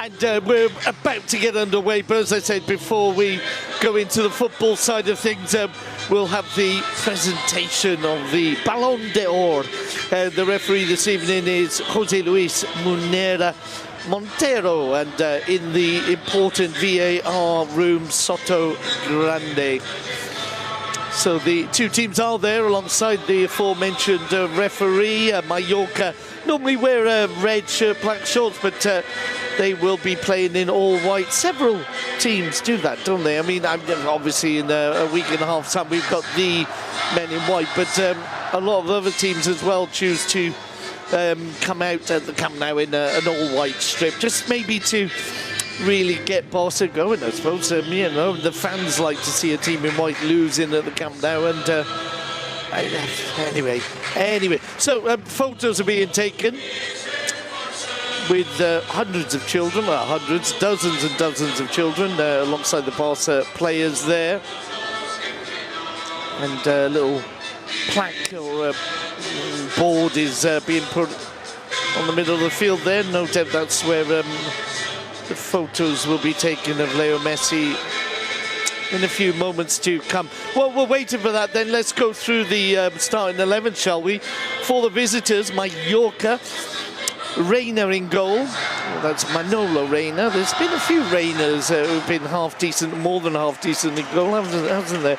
And we're about to get underway, but as I said, before we go into the football side of things, we'll have the presentation of the Ballon d'Or. The referee this evening is Jose Luis Munera Montero, and in the important VAR room, Soto Grande. So the two teams are there alongside the aforementioned referee. Mallorca normally wear a red shirt, black shorts, but they will be playing in all white. Several teams do that, don't they? I mean, obviously in a week and a half time we've got the men in white, but a lot of other teams as well choose to come out at the Camp Nou in an all-white strip, just maybe to really get Barca going, I suppose. You know, the fans like to see a team in white losing at the Camp Nou, and anyway. So photos are being taken with hundreds of children, dozens and dozens of children alongside the Barca players there, and a little plaque or board is being put on the middle of the field there. No doubt that's where the photos will be taken of Leo Messi in a few moments to come. Well, we're waiting for that then. Let's go through the starting 11, shall we? For the visitors, Mallorca. Reina in goal. Well, that's Manolo Reina. There's been a few Reinas who've been half-decent, more than half-decent in goal, hasn't there?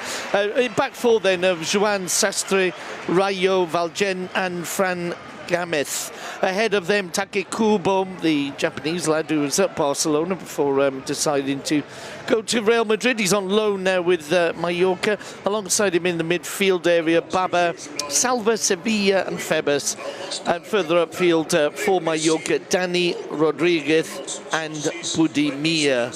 In back four then of Joan Sastre, Rayo, Valgen and Fran Gamez. Ahead of them, Take Kubo, the Japanese lad who was at Barcelona before deciding to go to Real Madrid. He's on loan now with Mallorca. Alongside him in the midfield area, Baba, Salva, Sevilla and Febas. And further upfield for Mallorca, Dani Rodriguez and Budimir.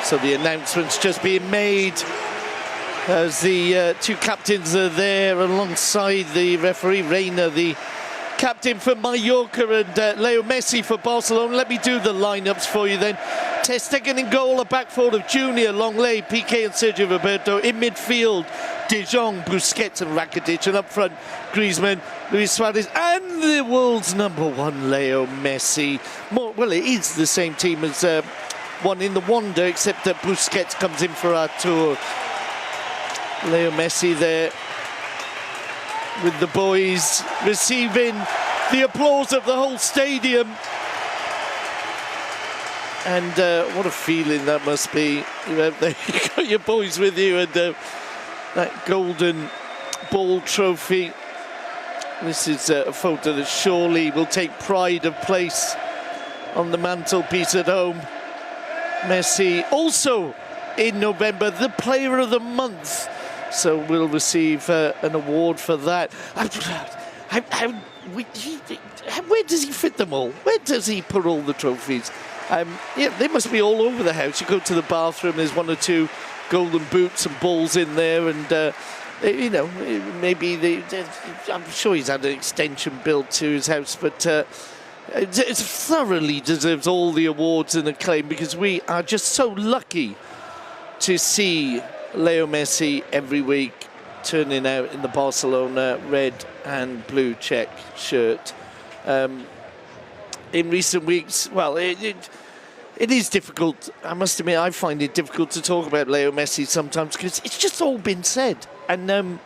So the announcement's just being made as the two captains are there alongside the referee, Reina, the captain for Mallorca, and Leo Messi for Barcelona. Let me do the lineups for you then. Ter Stegen in goal, a back four of Junior, Longley, Piqué and Sergio Roberto. In midfield, De Jong, Busquets and Rakitic. And up front, Griezmann, Luis Suarez and the world's #1, Leo Messi. Well, it is the same team as one in the Wanda, except that Busquets comes in for our tour. Leo Messi there with the boys, receiving the applause of the whole stadium. And what a feeling that must be. You know, you got your boys with you, and that golden ball trophy. This is a photo that surely will take pride of place on the mantelpiece at home. Messi also in November the Player of the Month, so we'll receive an award for that. Where does he fit them all? Where does he put all the trophies? Yeah, they must be all over the house. You go to the bathroom, there's one or two golden boots and balls in there, and you know, maybe I'm sure he's had an extension built to his house, but it thoroughly deserves all the awards and acclaim, because we are just so lucky to see Leo Messi every week turning out in the Barcelona red and blue check shirt. In recent weeks, well, it is difficult. I must admit, I find it difficult to talk about Leo Messi sometimes, because it's just all been said, and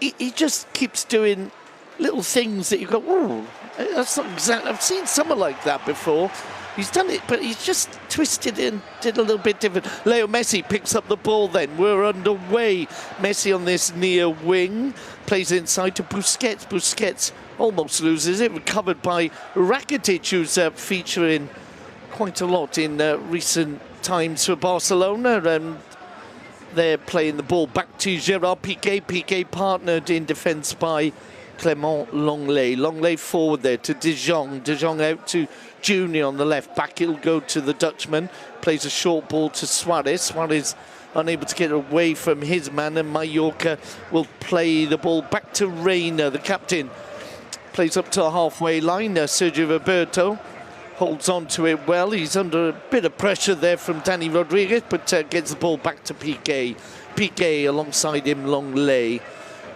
he just keeps doing little things that you go, oh, that's not exactly. I've seen someone like that before. He's done it, but he's just twisted it and did a little bit different. Leo Messi picks up the ball then. We're underway. Messi on this near wing. Plays inside to Busquets. Busquets almost loses it. Recovered by Rakitic, who's featuring quite a lot in recent times for Barcelona. And they're playing the ball back to Gerard Piqué. Piqué partnered in defence by Clément Longley. Longley forward there to De Jong. De Jong out to Junior on the left. Back it'll go to the Dutchman. Plays a short ball to Suarez. Suarez unable to get away from his man, and Mallorca will play the ball back to Reina, the captain. Plays up to a halfway line. Sergio Roberto holds on to it well. He's under a bit of pressure there from Dani Rodriguez, but gets the ball back to Piqué. Piqué alongside him, Longley.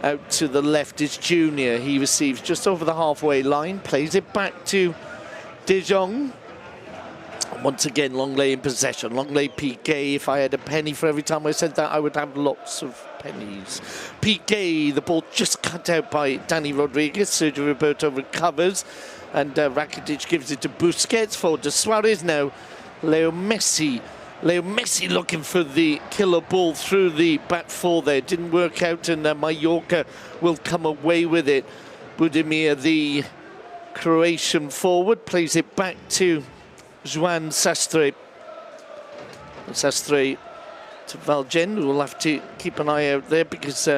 Out to the left is Junior. He receives just over the halfway line, plays it back to De Jong. Once again, Longley in possession. Longley, Piqué. If I had a penny for every time I said that, I would have lots of pennies. Piqué, the ball just cut out by Dani Rodriguez. Sergio Roberto recovers, and Rakitic gives it to Busquets. Forward to Suarez now. Leo Messi. Leo Messi looking for the killer ball through the back four there. Didn't work out, and Mallorca will come away with it. Budimir, the Croatian forward, plays it back to Joan Sastre. Sastre to Valgen, who will have to keep an eye out there because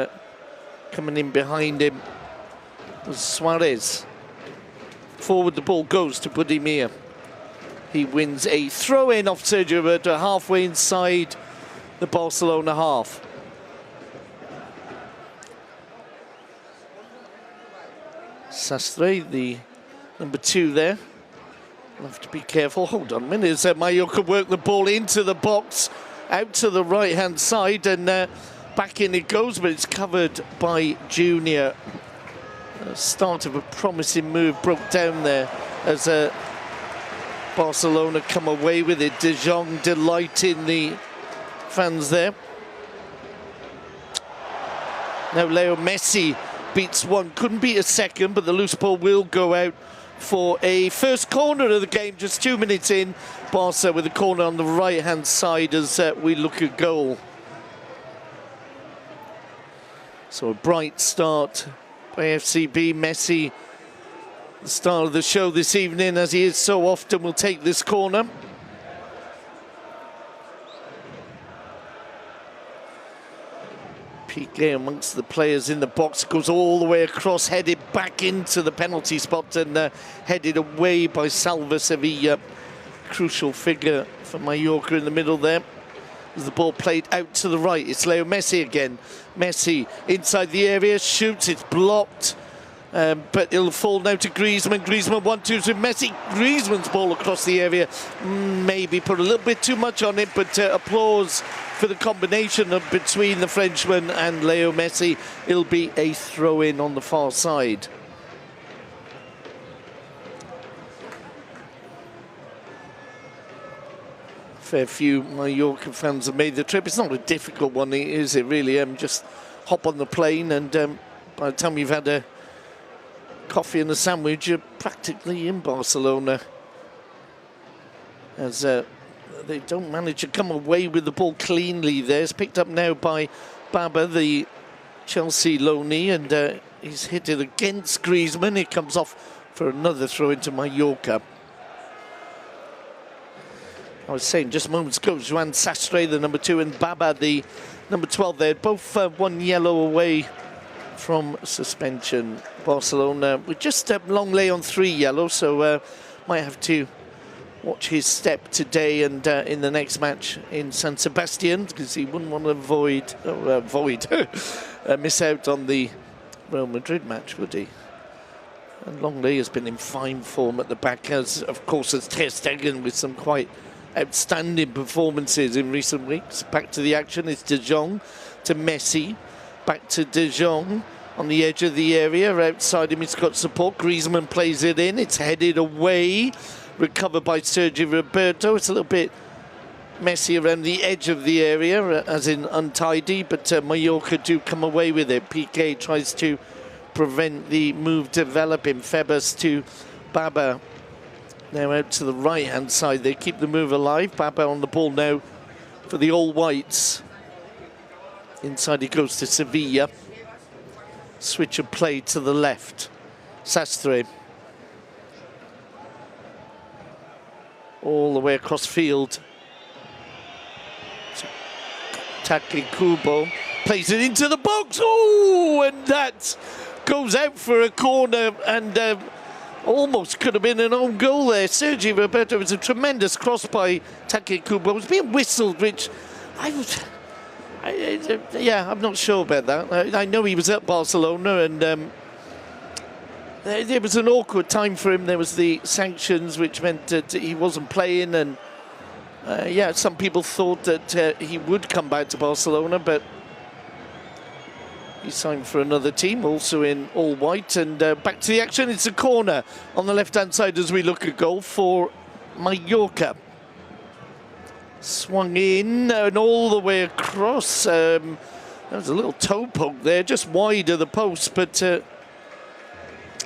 coming in behind him was Suarez. Forward the ball goes to Budimir. He wins a throw-in off Sergio Roberto, halfway inside the Barcelona half. Sastre, the number 2 there. We'll have to be careful. Hold on a minute. As Mallorca work the ball into the box, out to the right-hand side, and back in it goes, but it's covered by Junior. Start of a promising move broke down there as Barcelona come away with it. De Jong delighting the fans there. Now Leo Messi beats one, couldn't beat a second, but the loose ball will go out for a first corner of the game, just 2 minutes in. Barca with a corner on the right-hand side as we look at goal. So a bright start by FCB. Messi, the star of the show this evening, as he is so often, will take this corner. Piqué amongst the players in the box, goes all the way across, headed back into the penalty spot, and headed away by Salva Sevilla. Crucial figure for Mallorca in the middle there. As the ball played out to the right, it's Leo Messi again. Messi inside the area, shoots, it's blocked. But it'll fall now to Griezmann. Griezmann 1-2 with Messi. Griezmann's ball across the area. Maybe put a little bit too much on it, but applause for the combination between the Frenchman and Leo Messi. It'll be a throw-in on the far side. Fair few Mallorca fans have made the trip. It's not a difficult one, is it really? Just hop on the plane, and by the time you've had a coffee and a sandwich, you're practically in Barcelona, as they don't manage to come away with the ball cleanly there. It's picked up now by Baba, the Chelsea loanee, and he's hit it against Griezmann. It comes off for another throw into Mallorca. I was saying just moments ago, Joan Sastre, the number 2, and Baba, the number 12 there, both one yellow away from suspension. Barcelona with just Longley on 3 yellow, so might have to watch his step today and in the next match in San Sebastian, because he wouldn't want to miss out on the Real Madrid match, would he? And Longley has been in fine form at the back, as of course as Ter Stegen, with some quite outstanding performances in recent weeks. Back to the action, it's De Jong to Messi, back to De Jong on the edge of the area. Outside him, he's got support. Griezmann plays it in. It's headed away. Recovered by Sergio Roberto. It's a little bit messy around the edge of the area, as in untidy, but Mallorca do come away with it. Piqué tries to prevent the move developing. Febas to Baba. Now out to the right-hand side. They keep the move alive. Baba on the ball now for the All Whites. Inside he goes to Sevilla. Switch of play to the left. Sastre. All the way across field. Taki Kubo plays it into the box. Oh, and that goes out for a corner, and almost could have been an own goal there. Sergio Roberto, was a tremendous cross by Taki Kubo. It was being whistled, which yeah, I'm not sure about that. I know he was at Barcelona, and there was an awkward time for him. There was the sanctions, which meant that he wasn't playing, and yeah, some people thought that he would come back to Barcelona, but He signed for another team, also in all white. And back to the action. It's a corner on the left-hand side as we look at goal for Mallorca. Swung in and all the way across. There was a little toe poke there, just wide of the post. But,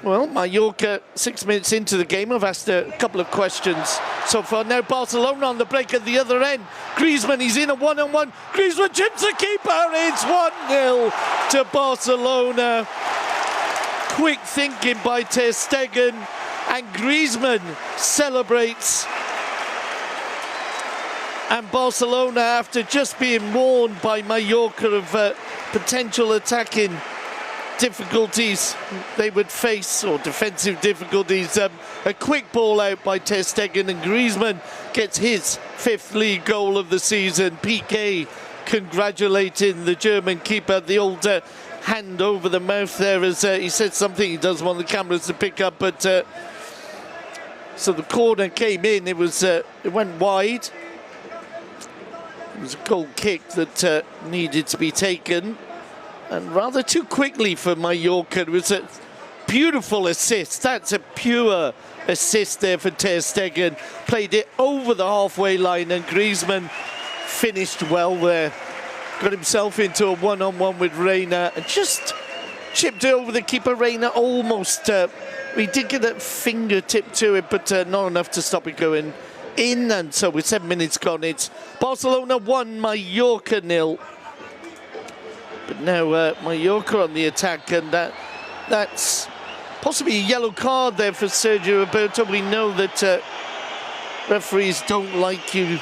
well, Mallorca, 6 minutes into the game, I've asked a couple of questions so far. Now Barcelona on the break at the other end. Griezmann, he's in a one-on-one. Griezmann chips the keeper. It's 1-0 to Barcelona. Quick thinking by Ter Stegen, and Griezmann celebrates. And Barcelona, after just being warned by Mallorca of potential attacking difficulties they would face, or defensive difficulties, a quick ball out by Ter Stegen, and Griezmann gets his 5th league goal of the season. Piqué congratulating the German keeper. The old hand over the mouth there as he said something he doesn't want the cameras to pick up, but so the corner came in. It was it went wide. It was a goal kick that needed to be taken, and rather too quickly for Mallorca. It was a beautiful assist. That's a pure assist there for Ter Stegen. Played it over the halfway line, and Griezmann finished well there. Got himself into a one-on-one with Reina and just chipped it over the keeper. Reina almost, he did get a fingertip to it, but not enough to stop it going in. And so with 7 minutes gone, it's Barcelona 1, Mallorca 0. But now Mallorca on the attack, and that's possibly a yellow card there for Sergio Roberto. We know that referees don't like you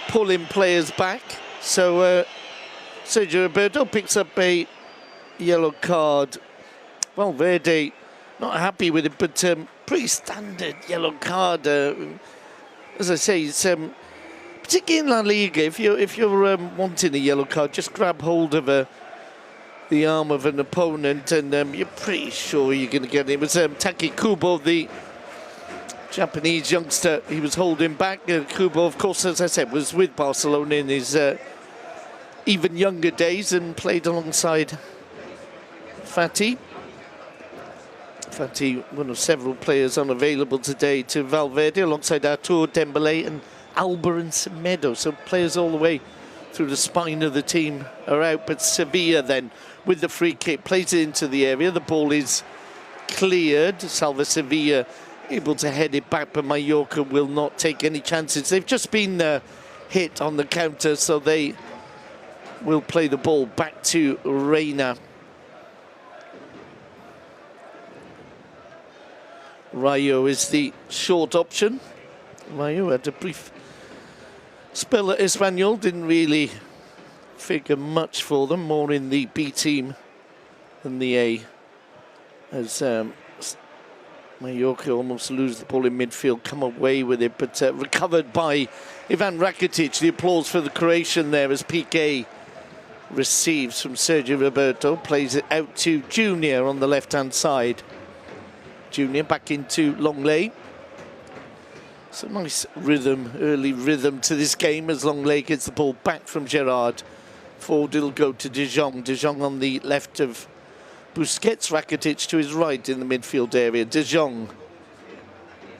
pulling players back. So Sergio Roberto picks up a yellow card. Valverde not happy with it, but pretty standard yellow card. As I say, it's particularly in La Liga, if you're wanting a yellow card, just grab hold of the arm of an opponent, and you're pretty sure you're going to get it. It was Taki Kubo, the Japanese youngster. He was holding back. Kubo, of course, as I said, was with Barcelona in his even younger days and played alongside Fati. Fati, one of several players unavailable today to Valverde, alongside Artur, Dembele and Alba and Semedo. So players all the way through the spine of the team are out. But Sevilla then, with the free kick, plays it into the area. The ball is cleared. Salva Sevilla able to head it back, but Mallorca will not take any chances. They've just been hit on the counter, so they will play the ball back to Reina. Rayo is the short option. Rayo had a brief spell at Espanyol, didn't really figure much for them, more in the B team than the A, as Mallorca almost lose the ball in midfield, come away with it, but recovered by Ivan Rakitic. The applause for the Croatian there as Piqué receives from Sergio Roberto, plays it out to Junior on the left-hand side. Junior back into Longley. So nice rhythm, early rhythm to this game as Longley gets the ball back from Gerrard. Forward it'll go to De Jong. De Jong on the left of Busquets. Rakitic to his right in the midfield area. De Jong.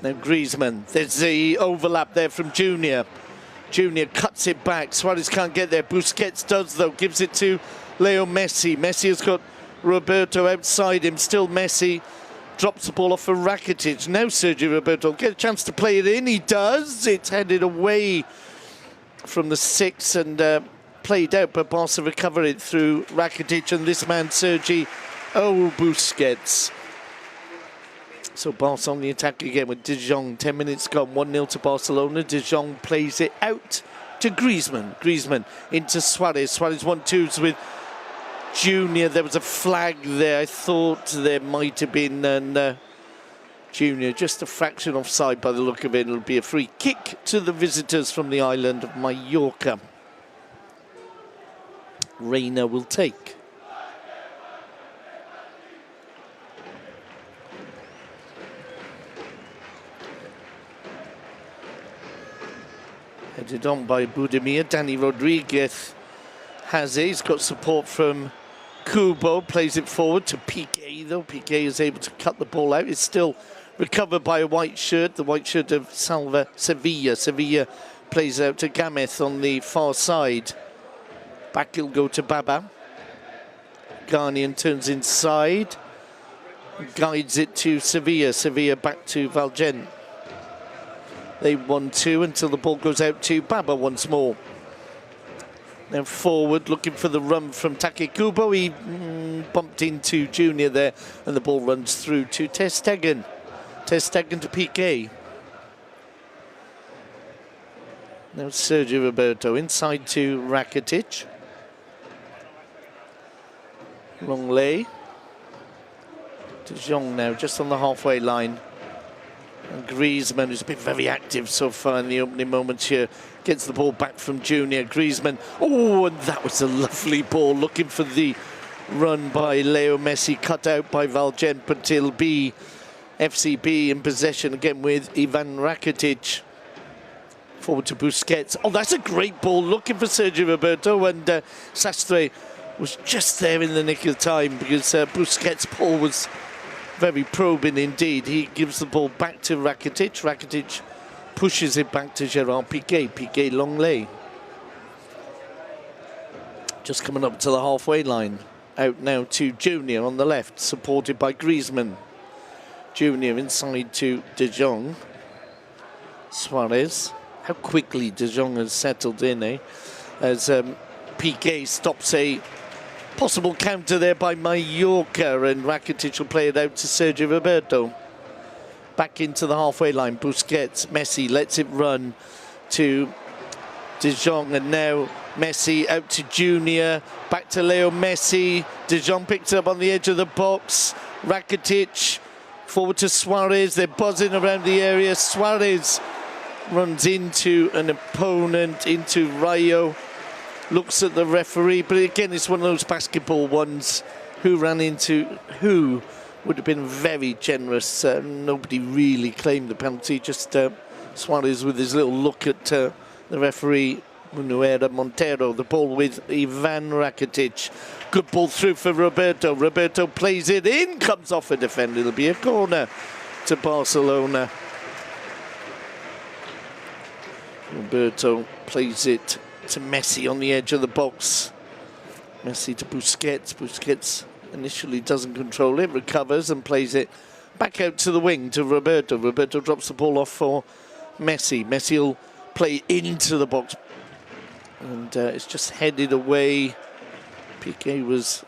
Now Griezmann. There's the overlap there from Junior. Junior cuts it back. Suarez can't get there. Busquets does though. Gives it to Leo Messi. Messi has got Roberto outside him. Still Messi. Drops the ball off for Rakitic. Now Sergio Roberto get a chance to play it in. He does. It's headed away from the 6 and played out, but Barca recover it through Rakitic and this man Sergi Busquets. So Barca on the attack again with De Jong. 10 minutes gone, 1-0 to Barcelona. De Jong plays it out to Griezmann. Griezmann into Suarez. Suarez 1-2s with Junior. There was a flag there. I thought there might have been, and Junior just a fraction offside by the look of it. It'll be a free kick to the visitors from the island of Mallorca. Reina will take. Headed on by Budimir. Danny Rodriguez has it. He's got support from Kubo plays it forward to Piqué, though. Piqué is able to cut the ball out. It's still recovered by a white shirt, the white shirt of Sevilla. Sevilla plays out to Gameth on the far side. Back he'll go to Baba. Ghanaian turns inside. Guides it to Sevilla. Sevilla back to Valjean. They 1-2 until the ball goes out to Baba once more. Now forward, looking for the run from Take Kubo. He bumped into Junior there, and the ball runs through to Ter Stegen. Ter Stegen to Piqué. Now Sergio Roberto inside to Rakitic. Long lay. De Jong now just on the halfway line. And Griezmann, who's been very active so far in the opening moments here, gets the ball back from Junior. Griezmann, oh, and that was a lovely ball, looking for the run by Leo Messi, cut out by Valjean, but it'll be FCB in possession again with Ivan Rakitic. Forward to Busquets. Oh, that's a great ball, looking for Sergio Roberto, and Sastre was just there in the nick of time because Busquets' ball was very probing indeed. He gives the ball back to Rakitic. Rakitic pushes it back to Gerard Piqué. Piqué long lay. Just coming up to the halfway line. Out now to Junior on the left, supported by Griezmann. Junior inside to De Jong. Suarez. How quickly De Jong has settled in, eh? As Piqué stops a possible counter there by Mallorca, and Rakitic will play it out to Sergio Roberto. Back into the halfway line, Busquets, Messi lets it run to De Jong, and now Messi out to Junior, back to Leo Messi. De Jong picks it up on the edge of the box. Rakitic forward to Suarez, they're buzzing around the area. Suarez runs into an opponent, into Rayo. Looks at the referee, but again, it's one of those basketball ones. Who ran into who would have been very generous. Nobody really claimed the penalty, just Suarez with his little look at the referee, Manuela Montero. The ball with Ivan Rakitic. Good ball through for Roberto. Roberto plays it in, comes off a defender. It'll be a corner to Barcelona. Roberto plays it to Messi on the edge of the box. Messi to Busquets. Busquets initially doesn't control it, recovers and plays it back out to the wing to Roberto. Roberto drops the ball off for Messi. Messi will play into the box, and it's just headed away. Piqué was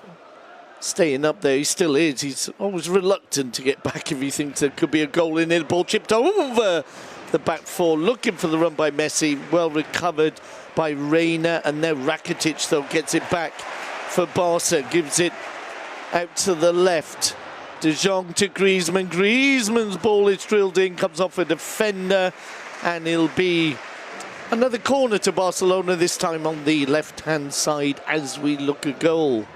staying up there. He still is. He's always reluctant to get back if he thinks there could be a goal in it. The ball chipped over the back four, looking for the run by Messi. Well recovered by Reina, and now Rakitic though gets it back for Barca, gives it out to the left. De Jong to Griezmann. Griezmann's ball is drilled in, comes off a defender, and it'll be another corner to Barcelona, this time on the left-hand side as we look a goal.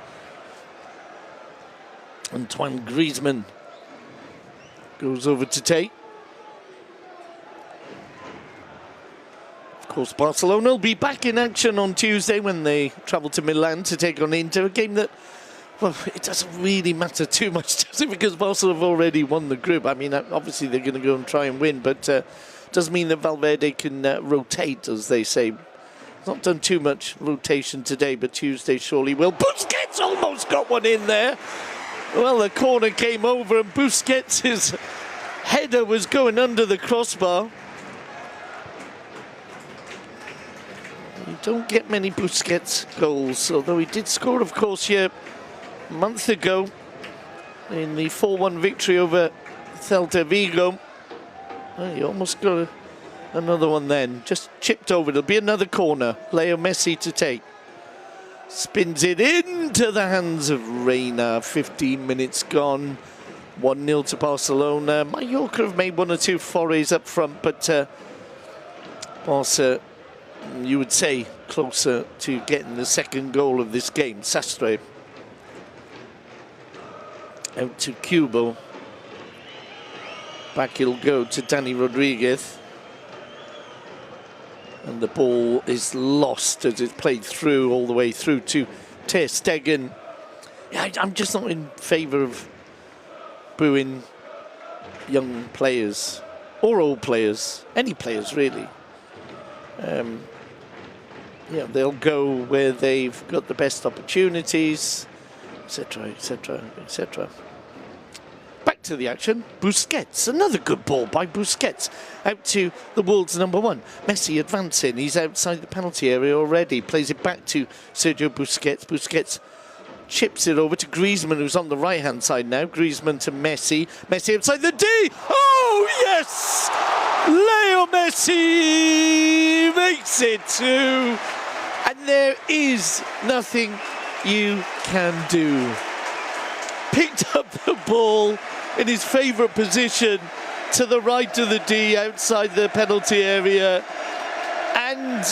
Antoine Griezmann goes over to take. Of course, Barcelona will be back in action on Tuesday when they travel to Milan to take on Inter, a game that, well, it doesn't really matter too much, does it? Because Barcelona have already won the group. I mean, obviously they're going to go and try and win, but doesn't mean that Valverde can rotate, as they say. Not done too much rotation today, but Tuesday surely will. Busquets almost got one in there. Well, the corner came over, and Busquets' header was going under the crossbar. You don't get many Busquets goals, although he did score, of course, here a month ago in the 4-1 victory over Celta Vigo. Oh, he almost got another one then. Just chipped over. It'll be another corner. Leo Messi to take. Spins it into the hands of Reina. 15 minutes gone. 1-0 to Barcelona. Mallorca have made one or two forays up front, but Barca, you would say, closer to getting the second goal of this game. Sastre out to Kubo. Back he'll go to Dani Rodriguez. And the ball is lost as it's played through, all the way through to Ter Stegen. I'm just not in favour of booing young players or old players, any players really. They'll go where they've got the best opportunities, etc., etc., etc. Back to the action. Busquets, another good ball by Busquets, out to the world's number one. Messi advancing, he's outside the penalty area already, plays it back to Sergio Busquets. Busquets chips it over to Griezmann, who's on the right-hand side now. Griezmann to Messi. Messi outside the D! Oh, yes! Leo Messi makes it two. And there is nothing you can do. Picked up the ball in his favourite position to the right of the D outside the penalty area. And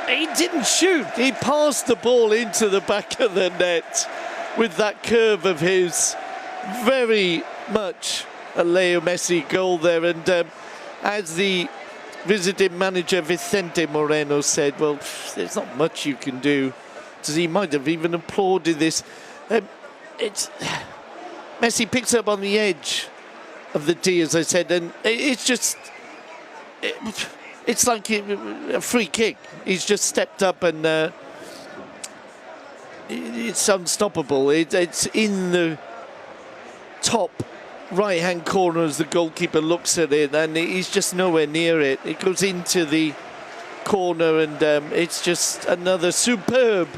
he didn't shoot. He passed the ball into the back of the net with that curve of his. Very much a Leo Messi goal there. And as the visiting manager Vicente Moreno said, well, there's not much you can do. So he might have even applauded this. Messi picks up on the edge of the D, as I said, and it's just... It's like a free kick. He's just stepped up and it's unstoppable. It's in the top right-hand corner as the goalkeeper looks at it, and he's just nowhere near it. It goes into the corner, and it's just another superb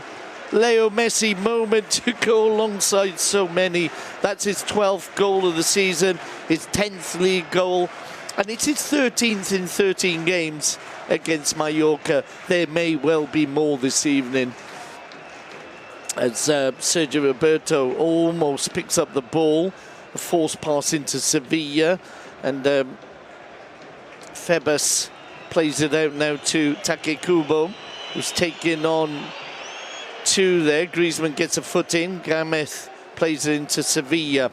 Leo Messi moment to go alongside so many. That's his 12th goal of the season, his 10th league goal, and it's his 13th in 13 games against Mallorca. There may well be more this evening, as Sergio Roberto almost picks up the ball. A forced pass into Sevilla, and Febas plays it out now to Take Kubo, who's taking on two there. Griezmann gets a foot in. Gamez plays it into Sevilla.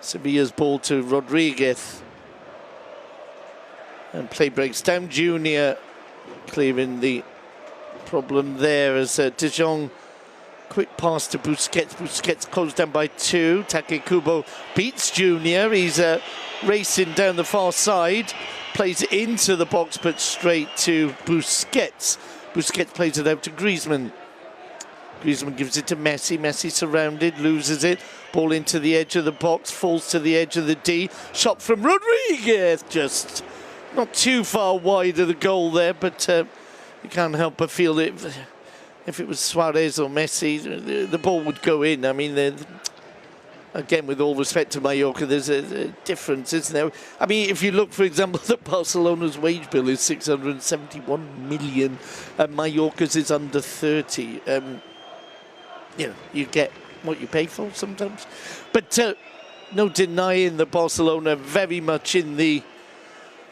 Sevilla's ball to Rodriguez. And play breaks down. Junior clearing the problem there as De Jong. Quick pass to Busquets. Busquets closed down by two. Take Kubo beats Junior. He's racing down the far side. Plays it into the box, but straight to Busquets. Busquets plays it out to Griezmann. Griezmann gives it to Messi. Messi surrounded, loses it. Ball into the edge of the box, falls to the edge of the D. Shot from Rodriguez. Just not too far wide of the goal there, but you can't help but feel it. If it was Suarez or Messi, the ball would go in. I mean, again, with all respect to Mallorca, there's a difference, isn't there? I mean, if you look, for example, that Barcelona's wage bill is 671 million, and Mallorca's is under 30. You get what you pay for sometimes. But no denying that Barcelona very much in the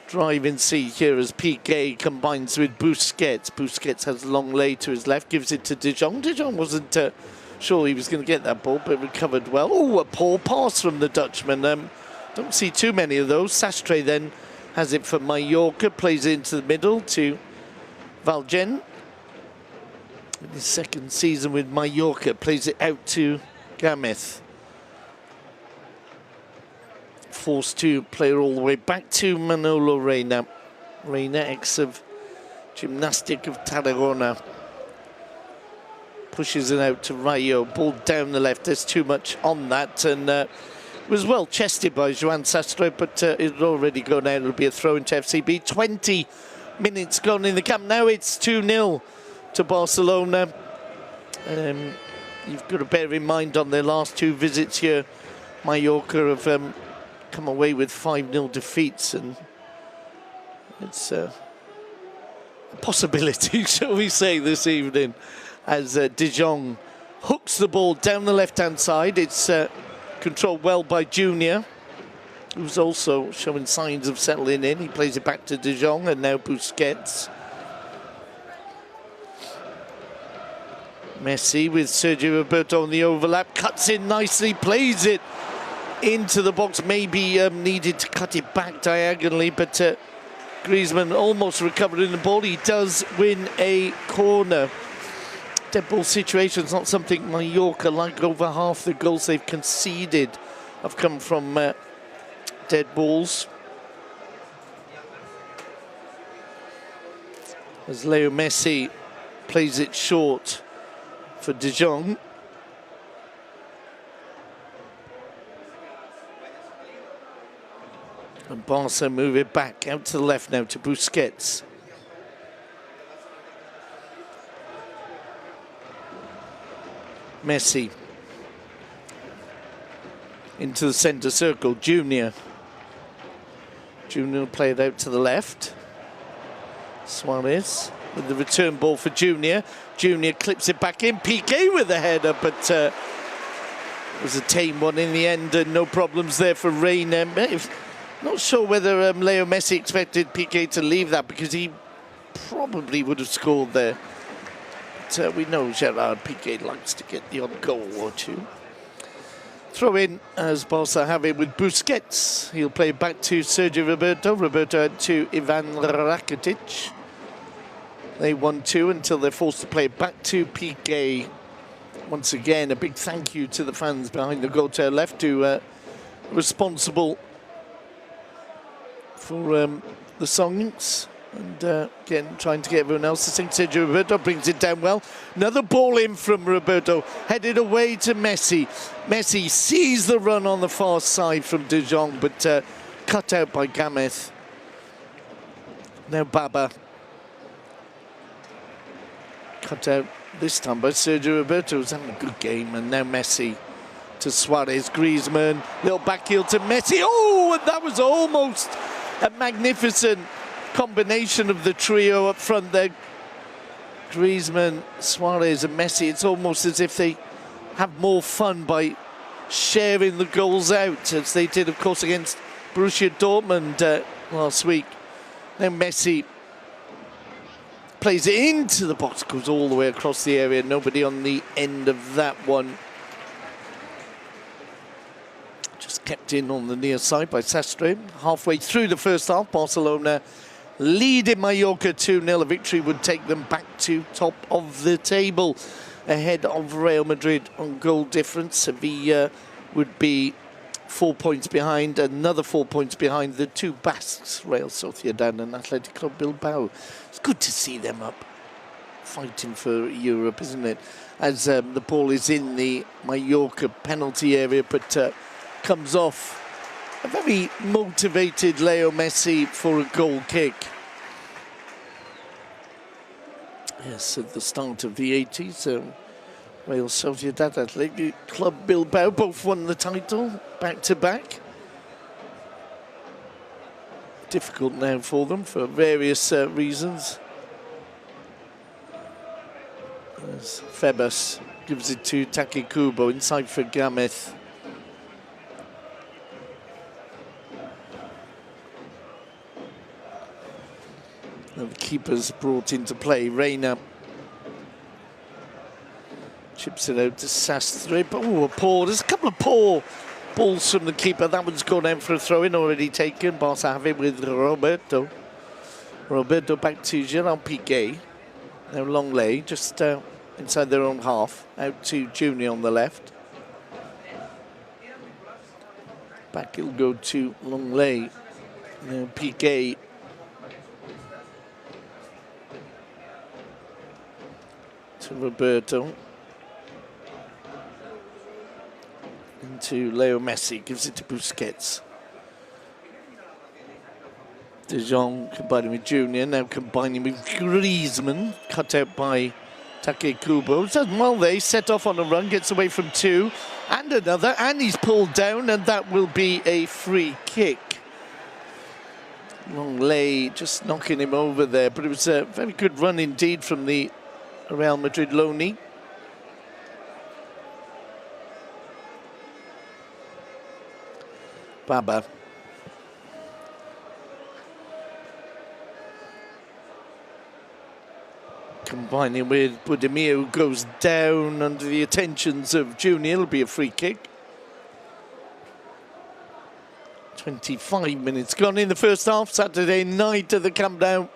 driving seat here as Piqué combines with Busquets. Busquets has long lay to his left, gives it to De Jong. De Jong wasn't sure he was going to get that ball, but recovered well. Oh, a poor pass from the Dutchman. Don't see too many of those. Sastre then has it for Mallorca, plays it into the middle to Valgen. In his second season with Mallorca, plays it out to Gamez. Forced to play it all the way back to Manolo Reina. Reina, ex of Gymnastic of Tarragona. Pushes it out to Rayo. Ball down the left. There's too much on that. And it was well chested by Joan Sastre, but it had already gone out. It'll be a throw into FCB. 20 minutes gone in the camp. Now it's 2-0 to Barcelona. You've got to bear in mind on their last two visits here, Mallorca have come away with 5-0 defeats, and it's a possibility, shall we say, this evening, as De Jong hooks the ball down the left-hand side. It's controlled well by Junior, who's also showing signs of settling in. He plays it back to De Jong, and now Busquets. Messi with Sergio Roberto on the overlap, cuts in nicely, plays it into the box. Maybe needed to cut it back diagonally, but Griezmann almost recovered in the ball. He does win a corner. dead ball situations, not something Mallorca like. Over half the goals they've conceded have come from dead balls. As Leo Messi plays it short for De Jong. And Barca move it back out to the left now to Busquets. Messi into the centre circle. Junior will play it out to the left. Suarez with the return ball for Junior. Junior clips it back in. Piqué with the header, but it was a tame one in the end, and no problems there for Reina. Not sure whether Leo Messi expected Piqué to leave that, because he probably would have scored there. But we know Gerard Piqué likes to get the odd goal or two. Throw in as Barca have it with Busquets. He'll play back to Sergio Roberto. Roberto to Ivan Rakitic. They 1-2 until they're forced to play back to Piqué. Once again, a big thank you to the fans behind the goal to our left, who responsible for the songs, and again trying to get everyone else to sing. Sergio Roberto brings it down well. Another ball in from Roberto, headed away to Messi. Messi sees the run on the far side from De Jong, but cut out by Gamez. Now Baba. Cut out this time by Sergio Roberto, who's having a good game, and now Messi to Suarez. Griezmann, little back heel to Messi. Oh, and that was almost a magnificent combination of the trio up front there. Griezmann, Suarez and Messi. It's almost as if they have more fun by sharing the goals out, as they did, of course, against Borussia Dortmund last week. Now Messi plays it into the box, goes all the way across the area. Nobody on the end of that one. Just kept in on the near side by Sastre. Halfway through the first half, Barcelona leading Mallorca 2-0. A victory would take them back to top of the table, ahead of Real Madrid on goal difference. Sevilla would be 4 points behind, another 4 points behind the two Basques, Real Sociedad and Athletic Club Bilbao. It's good to see them up, fighting for Europe, isn't it? As the ball is in the Mallorca penalty area, but comes off. A very motivated Leo Messi for a goal kick. Yes, at the start of the 80s, Real Sociedad, Athletic Club Bilbao both won the title back to back. Difficult now for them for various reasons. As Febas gives it to Take Kubo inside for Gamez. The keeper's brought into play. Reina chips it out to Sastre. Oh, there's a couple of poor balls from the keeper. That one's gone out for a throw-in, already taken. Barca have it with Roberto. Roberto back to Gerard Piqué. Now Longley, just inside their own half. Out to Junior on the left. Back he'll go to Longley. Now Piqué. To Roberto. Into Leo Messi, gives it to Busquets. De Jong combining with Junior, now combining with Griezmann, cut out by Take Kubo. Does well there, he set off on a run, gets away from two, and another, and he's pulled down, and that will be a free kick. Longley just knocking him over there, but it was a very good run indeed from the Real Madrid loanee. Baba. Combining with Budimir, who goes down under the attentions of Junior. It'll be a free kick. 25 minutes gone in the first half. Saturday night at the Camp Nou.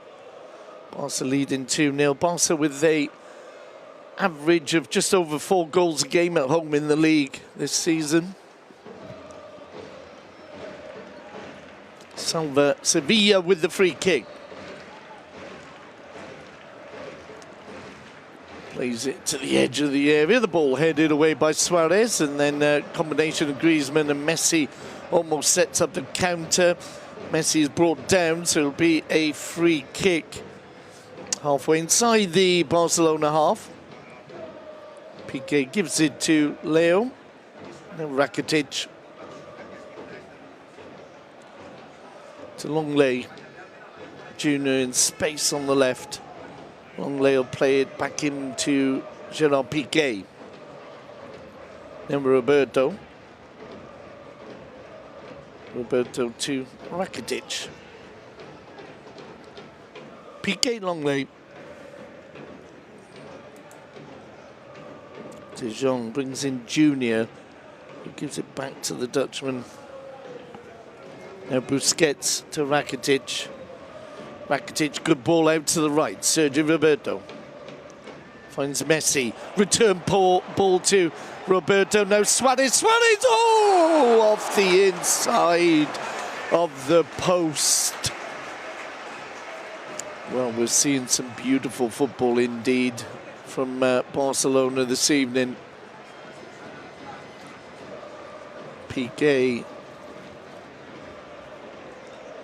Barca leading 2-0. Barca with a average of just over 4 goals a game at home in the league this season. Sevilla with the free kick. Plays it to the edge of the area. The ball headed away by Suarez, and then a combination of Griezmann and Messi almost sets up the counter. Messi is brought down, so it'll be a free kick halfway inside the Barcelona half. Piqué gives it to Leo. Now Rakitic to Longley. Junior in space on the left. Longley will play it back into Gerard Piqué. Then Roberto. Roberto to Rakitic. Piqué, Longley. De Jong brings in Junior, who gives it back to the Dutchman. Now Busquets to Rakitic. Rakitic, good ball out to the right. Sergio Roberto finds Messi. Return ball to Roberto. Now Suarez. Suarez! Oh! Off the inside of the post. Well, we're seeing some beautiful football indeed from Barcelona this evening. Piqué.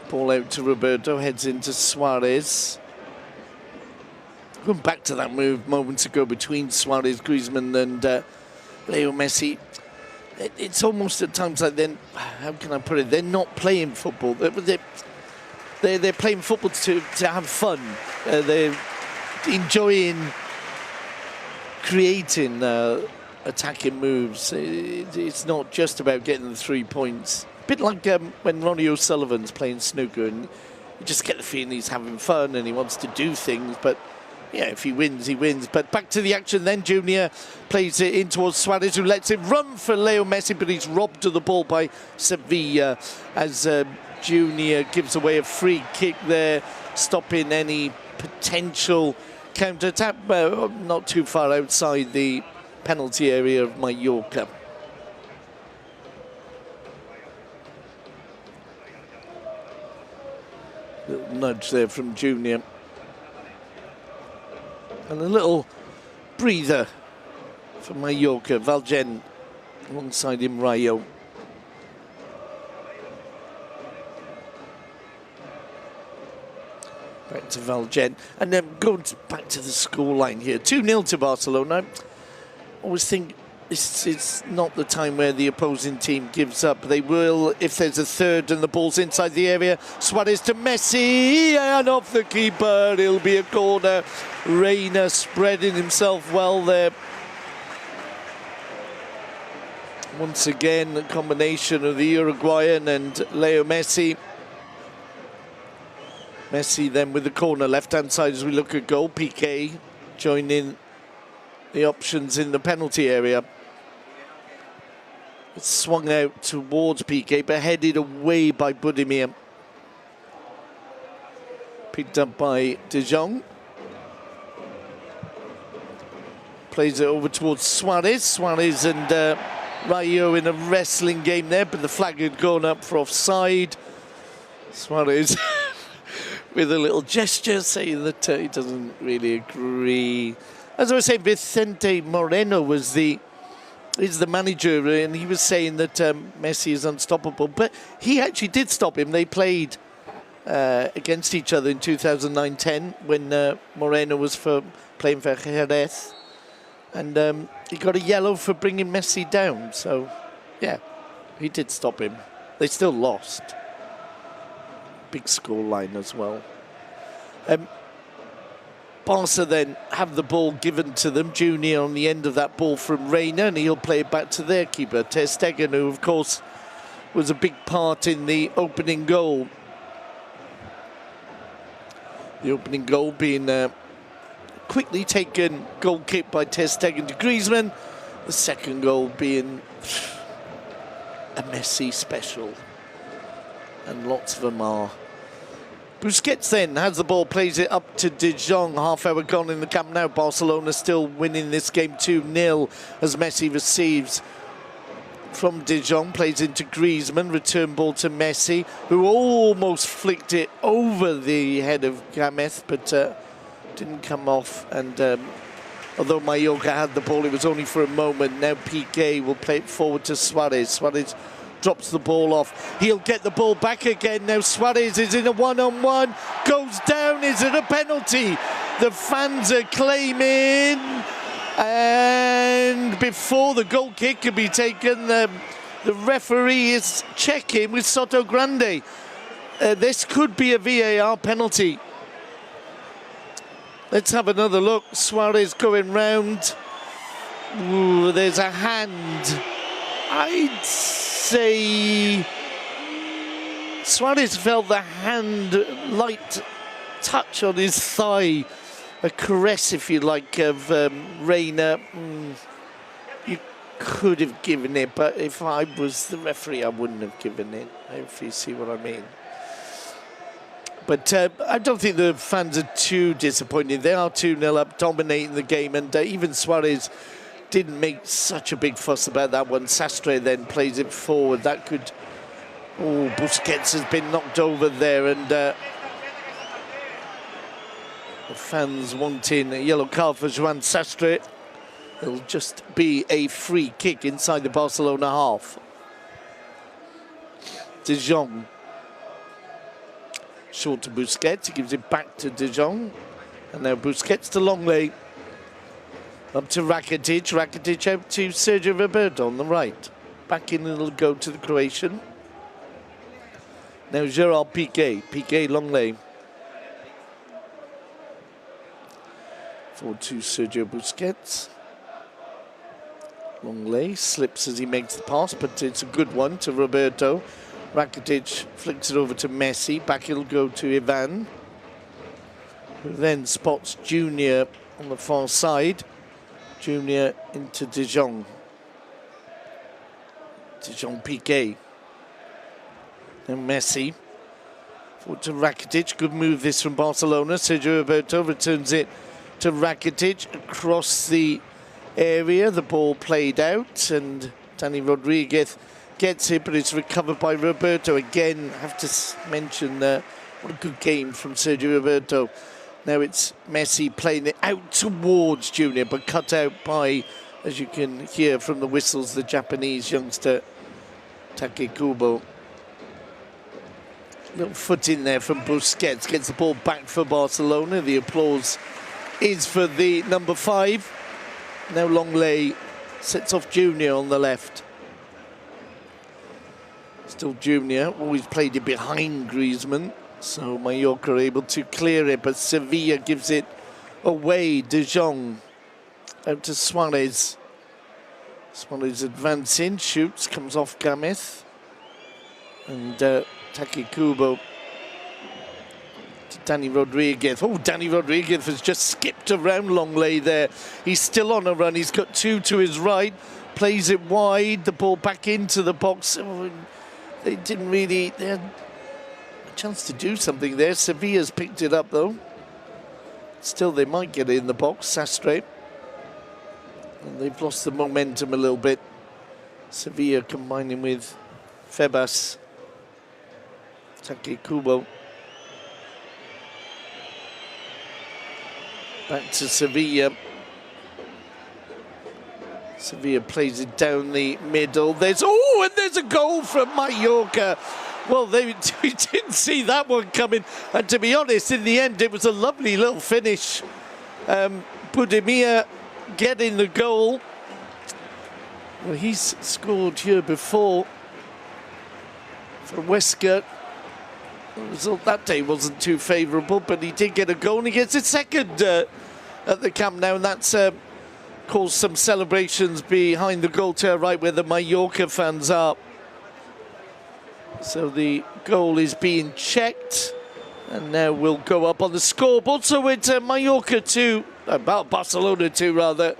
Ball out to Roberto, heads into Suarez. Going back to that move moments ago between Suarez, Griezmann and Leo Messi. It's almost at times like then, how can I put it? They're not playing football. They're playing football to have fun. They're enjoying creating attacking moves. It's not just about getting the 3 points. A bit like when Ronnie O'Sullivan's playing snooker, and you just get the feeling he's having fun and he wants to do things, but yeah, if he wins, he wins. But back to the action then. Junior plays it in towards Suarez, who lets it run for Leo Messi, but he's robbed of the ball by Sevilla as Junior gives away a free kick there, stopping any potential counter-attack, not too far outside the penalty area of Mallorca. Little nudge there from Junior. And a little breather for Mallorca. Valgen alongside him, Rayo. Back to Valgen. And then going back to the scoreline here. 2-0 to Barcelona. I always think this is not the time where the opposing team gives up. They will if there's a third and the ball's inside the area. Suarez to Messi, and off the keeper. It'll be a corner. Reina spreading himself well there. Once again, a combination of the Uruguayan and Leo Messi. Messi then with the corner, left-hand side as we look at goal. Piqué joining the options in the penalty area. It's swung out towards Piqué, but headed away by Budimir. Picked up by De Jong. Plays it over towards Suarez. Suarez and Rayo in a wrestling game there, but the flag had gone up for offside. Suarez with a little gesture saying that he doesn't really agree. As I was saying, Vicente Moreno is the manager, and he was saying that Messi is unstoppable, but he actually did stop him. They played against each other in 2009-10 when Moreno was playing for Jerez, and he got a yellow for bringing Messi down. So, yeah, he did stop him. They still lost. Big score line as well. Barca then have the ball given to them. Junior on the end of that ball from Reina, and he'll play it back to their keeper, Ter Stegen, who of course was a big part in the opening goal. The opening goal being quickly taken goal kick by Ter Stegen to Griezmann. The second goal being a Messi special. And lots of them are. Busquets then has the ball, plays it up to De Jong. Half hour gone in the Camp Nou. Barcelona still winning this game 2-0 as Messi receives from De Jong, plays into Griezmann, return ball to Messi, who almost flicked it over the head of Gamez, but didn't come off. And although Mallorca had the ball, it was only for a moment. Now Piqué will play it forward to Suarez. Suarez drops the ball off. He'll get the ball back again. Now Suarez is in a one-on-one, goes down. Is it a penalty? The fans are claiming. And before the goal kick can be taken, the referee is checking with Soto Grande. This could be a VAR penalty. Let's have another look. Suarez going round. Ooh, there's a hand. I'd say Suarez felt the hand, light touch on his thigh. A caress, if you like, of Reina. You could have given it, but if I was the referee, I wouldn't have given it, if you see what I mean. But I don't think the fans are too disappointed. They are 2-0 up, dominating the game, and even Suarez didn't make such a big fuss about that one. Sastre then plays it forward. That could... Oh, Busquets has been knocked over there, and... the fans wanting a yellow card for Joan Sastre. It'll just be a free kick inside the Barcelona half. De Jong. Short to Busquets. He gives it back to De Jong. And now Busquets to Longley. Up to Rakitic. Rakitic out to Sergio Roberto on the right. Back in, it'll go to the Croatian. Now Gerard Piqué. Piqué Longley. Forward to Sergio Busquets. Longley slips as he makes the pass, but it's a good one to Roberto. Rakitic flicks it over to Messi. Back it'll go to Ivan, who then spots Junior on the far side. Junior into De Jong. De Jong Piqué. Then Messi. Forward to Rakitic. Good move this from Barcelona. Sergio Roberto returns it to Rakitic across the area. The ball played out, and Dani Rodriguez gets it, but it's recovered by Roberto. Again, have to mention what a good game from Sergio Roberto. Now it's Messi playing it out towards Junior, but cut out by, as you can hear from the whistles, the Japanese youngster Take Kubo. Little foot in there from Busquets, gets the ball back for Barcelona. The applause is for the number 5. Now Longley sets off Junior on the left. Still Junior, always played it behind Griezmann, so Mallorca are able to clear it, but Sevilla gives it away. De Jong out to Suarez. Suarez advancing, shoots, comes off Gamez. And Take Kubo to Dani Rodriguez. Oh, Dani Rodriguez has just skipped around Longley there. He's still on a run. He's got 2 to his right. Plays it wide. The ball back into the box. Oh, they didn't really... They had a chance to do something there. Sevilla's picked it up, though. Still, they might get it in the box. Sastre. And they've lost the momentum a little bit. Sevilla combining with Febas. Take Kubo. Back to Sevilla. Sevilla plays it down the middle. There's a goal from Mallorca. Well, we didn't see that one coming. And to be honest, in the end, it was a lovely little finish. Budimir getting the goal. Well, he's scored here before for Huesca. The result that day wasn't too favourable, but he did get a goal, and he gets a second at the Camp Nou, and that's caused some celebrations behind the goal to our right where the Mallorca fans are. So the goal is being checked, and now we'll go up on the scoreboard. So it's Mallorca 2, about Barcelona 2 rather,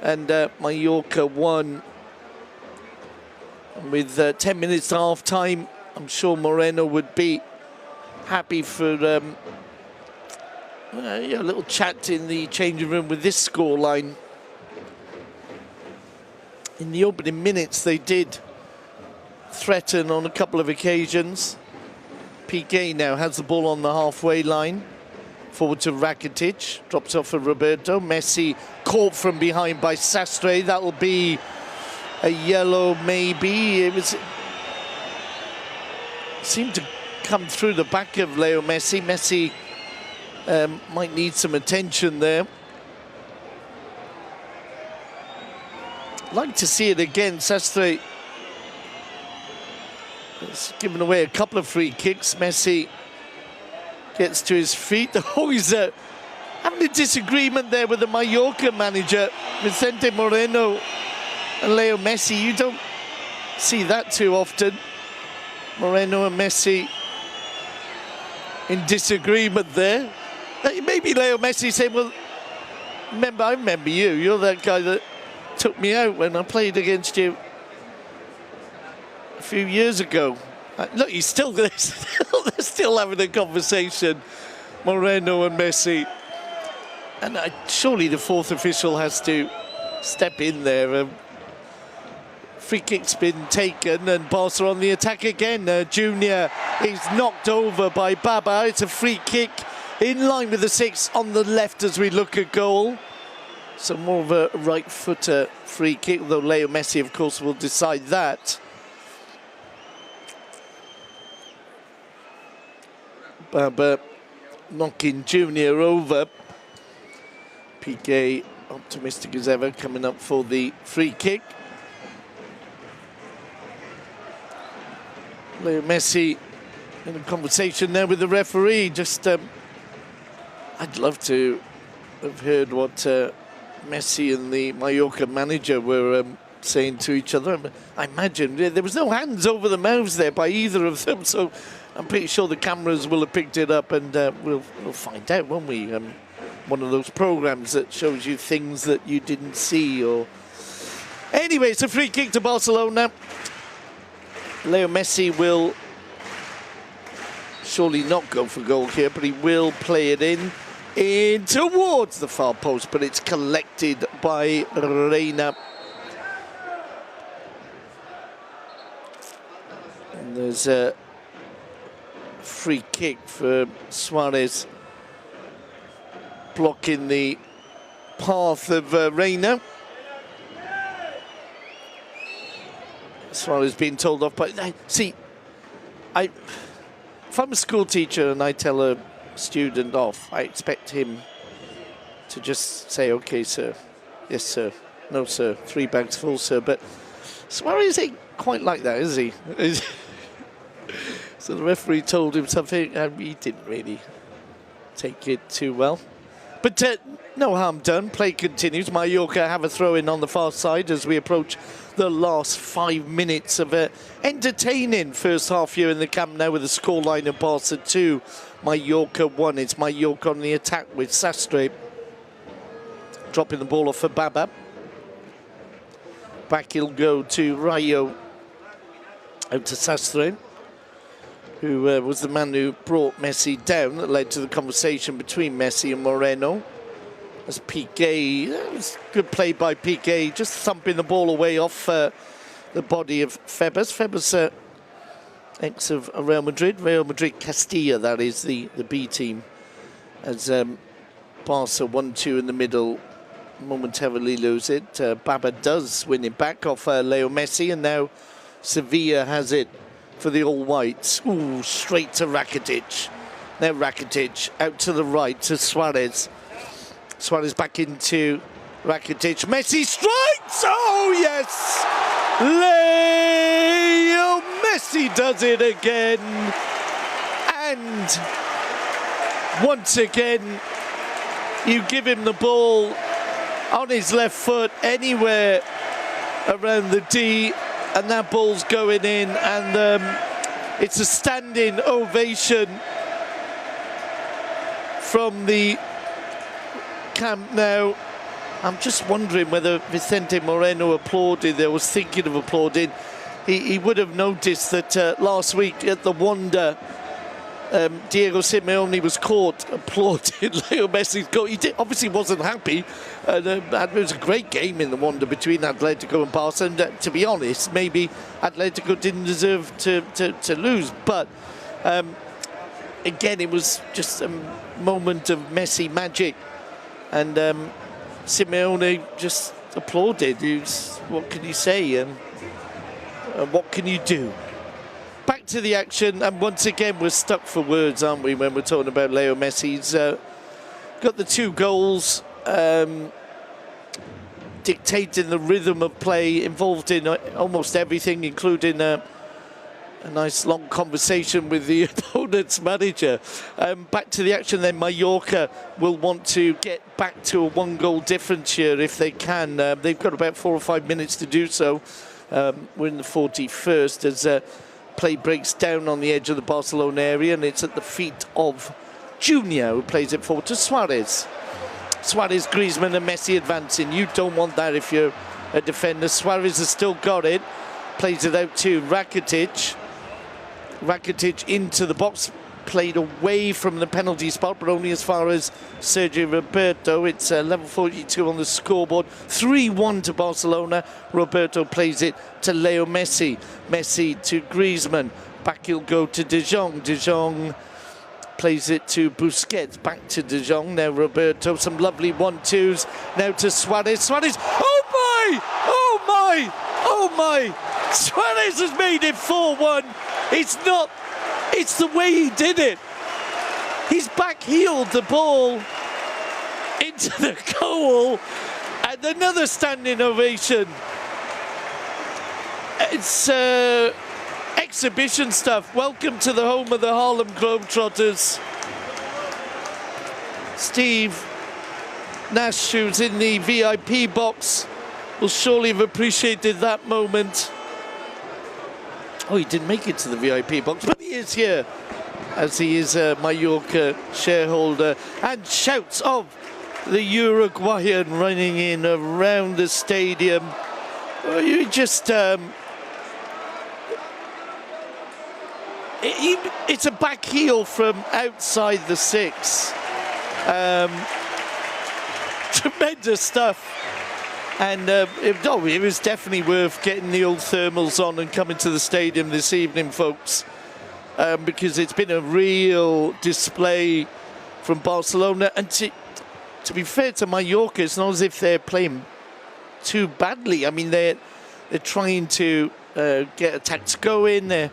and Mallorca 1. And with 10 minutes to half time, I'm sure Moreno would be happy for a little chat in the changing room with this scoreline. In the opening minutes, they did threaten on a couple of occasions. Piqué now has the ball on the halfway line. Forward to Rakitic, drops off for Roberto. Messi caught from behind by Sastre. That will be a yellow, maybe. It seemed to come through the back of Leo Messi. Messi might need some attention there. Like to see it again. Sastre has given away a couple of free kicks. Messi gets to his feet. Oh, he's having a disagreement there with the Mallorca manager, Vicente Moreno and Leo Messi. You don't see that too often. Moreno and Messi in disagreement there. Maybe Leo Messi saying, well, I remember you. You're that guy that took me out when I played against you a few years ago. Look, they're still having a conversation, Moreno and Messi. And surely the fourth official has to step in there. Free kick's been taken and Barca on the attack again. Junior is knocked over by Baba. It's a free kick in line with the six on the left as we look at goal. So more of a right-footer free kick, though Leo Messi, of course, will decide that. Baba knocking Junior over. Piqué, optimistic as ever, coming up for the free kick. Leo Messi in a conversation there with the referee. Just, I'd love to have heard what Messi and the Mallorca manager were saying to each other. I imagine there was no hands over the mouths there by either of them, so I'm pretty sure the cameras will have picked it up, and we'll find out, won't we? One of those programs that shows you things that you didn't see. Or anyway, it's a free kick to Barcelona. Leo Messi will surely not go for goal here, but he will play it in towards the far post, but it's collected by Reina. And there's a free kick for Suarez, blocking the path of Reina. Suarez being told off, but see, if I'm a school teacher and I tell a student off, I expect him to just say, okay, sir, yes, sir, no, sir, 3 bags full, sir. But Suarez ain't quite like that, is he? So the referee told him something, and he didn't really take it too well. But no harm done. Play continues. Mallorca have a throw-in on the far side as we approach the last 5 minutes of an entertaining first half here in the Camp Nou with a scoreline of Barca 2, Mallorca 1. It's Mallorca on the attack with Sastre dropping the ball off for Baba. Back he'll go to Rayo, out to Sastre, who was the man who brought Messi down, that led to the conversation between Messi and Moreno. As Piqué, that was good play by Piqué, just thumping the ball away off the body of Febas. Febas, ex of Real Madrid Castilla, that is the B team. As Barca 1-2 in the middle, momentarily lose it. Baba does win it back off Leo Messi, and now Sevilla has it for the all-whites. Ooh, straight to Rakitic. Now Rakitic out to the right to Suarez. Suarez back into Rakitic. Messi strikes! Oh, yes! Leo Messi does it again. And once again, you give him the ball on his left foot anywhere around the D, and that ball's going in, and it's a standing ovation from the Camp Nou. I'm just wondering whether Vicente Moreno applauded. I was thinking of applauding. He would have noticed that last week at the Wanda, Diego Simeone was caught applauding Leo Messi's goal. He obviously wasn't happy. It was a great game in the wonder between Atletico and Barca. And to be honest, maybe Atletico didn't deserve to lose. But again, it was just a moment of Messi magic. And Simeone just applauded. What can you say? What can you do? Back to the action, and once again we're stuck for words, aren't we, when we're talking about Leo Messi. He's got the 2 goals, dictating the rhythm of play, involved in almost everything, including a nice long conversation with the opponent's manager. Back to the action then. Mallorca will want to get back to a 1-goal difference here if they can. They've got about 4 or 5 minutes to do so. We're in the 41st as play breaks down on the edge of the Barcelona area, and it's at the feet of Junior, who plays it forward to Suarez. Suarez, Griezmann and Messi advancing. You don't want that if you're a defender. Suarez has still got it. Plays it out to Rakitic. Rakitic into the box. Played away from the penalty spot, but only as far as Sergio Roberto. It's level 42 on the scoreboard. 3-1 to Barcelona. Roberto plays it to Leo Messi. Messi to Griezmann. Back he'll go to De Jong. De Jong plays it to Busquets. Back to De Jong. Now Roberto. Some lovely 1-2s. Now to Suarez. Suarez. Oh my! Oh my! Oh my! Suarez has made it 4-1. It's not... It's the way he did it. He's back-heeled the ball into the goal, and another standing ovation. It's exhibition stuff. Welcome to the home of the Harlem Globetrotters. Steve Nash, who's in the VIP box, will surely have appreciated that moment. Oh, he didn't make it to the VIP box, but he is here, as he is a Mallorca shareholder. And shouts of the Uruguayan running in around the stadium. Well, you just... it's a back heel from outside the 6. Tremendous stuff. And it was definitely worth getting the old thermals on and coming to the stadium this evening, folks, because it's been a real display from Barcelona. And to be fair to Mallorca, it's not as if they're playing too badly. I mean, they're trying to get attacks going. They're,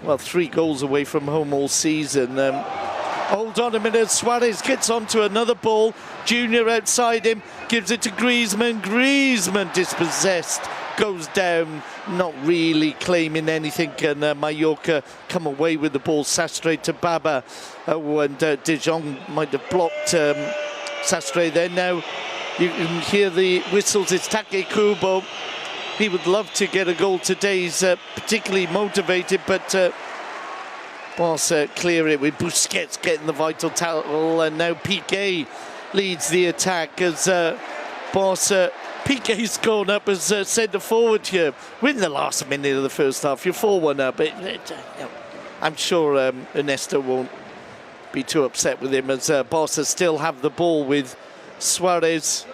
well, 3 goals away from home all season. Hold on a minute. Suarez gets onto another ball. Junior outside him, gives it to Griezmann. Griezmann dispossessed, goes down, not really claiming anything, and Mallorca come away with the ball. Sastre to Baba. And De Jong might have blocked Sastre there. Now you can hear the whistles. It's Take Kubo. He would love to get a goal today. He's particularly motivated, but Barca clear it with Busquets getting the vital tackle, and now Piqué leads the attack as Barca. Piqué's gone up as centre forward here. We're in the last minute of the first half. You're 4-1 up. I'm sure Ernesto won't be too upset with him, as Barca still have the ball with Suarez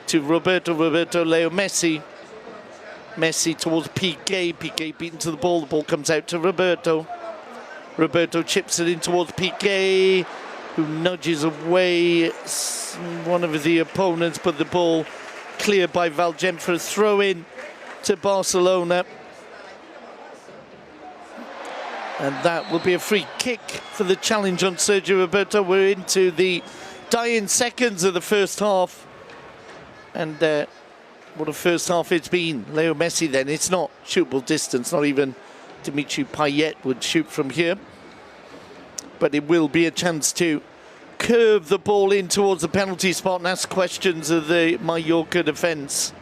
to Roberto. Roberto, Leo Messi. Messi towards Piqué. Piqué beaten to the ball. The ball comes out to Roberto. Roberto chips it in towards Piqué, who nudges away one of the opponents, but the ball cleared by Valgem for a throw-in to Barcelona. And that will be a free kick for the challenge on Sergio Roberto. We're into the dying seconds of the first half. And what a first half it's been. Leo Messi then, it's not shootable distance, not even Dimitri Payet would shoot from here. But it will be a chance to curve the ball in towards the penalty spot and ask questions of the Mallorca defence.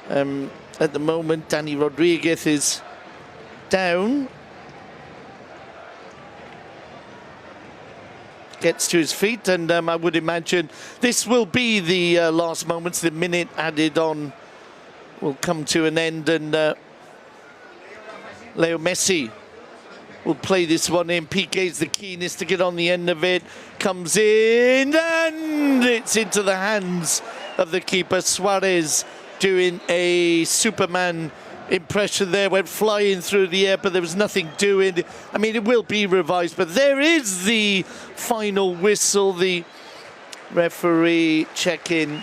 At the moment, Dani Rodriguez is down. Gets to his feet, and I would imagine this will be the last moments. The minute added on will come to an end, and Leo Messi will play this one in. Piqué's the keenest to get on the end of it. Comes in, and it's into the hands of the keeper. Suarez doing a Superman impression there, went flying through the air, but there was nothing doing. I mean, it will be revised, but there is the final whistle. The referee checking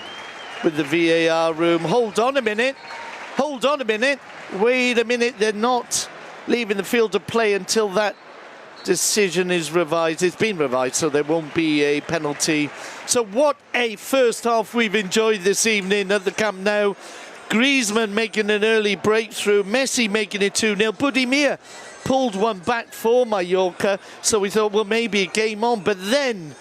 with the VAR room. Hold on a minute. Hold on a minute. Wait a minute. They're not leaving the field of play until that decision is revised. It's been revised, so there won't be a penalty. So what a first half we've enjoyed this evening at the Camp Nou. Griezmann making an early breakthrough, Messi making it 2-0. Budimir pulled one back for Mallorca, so we thought, well, maybe a game on. But then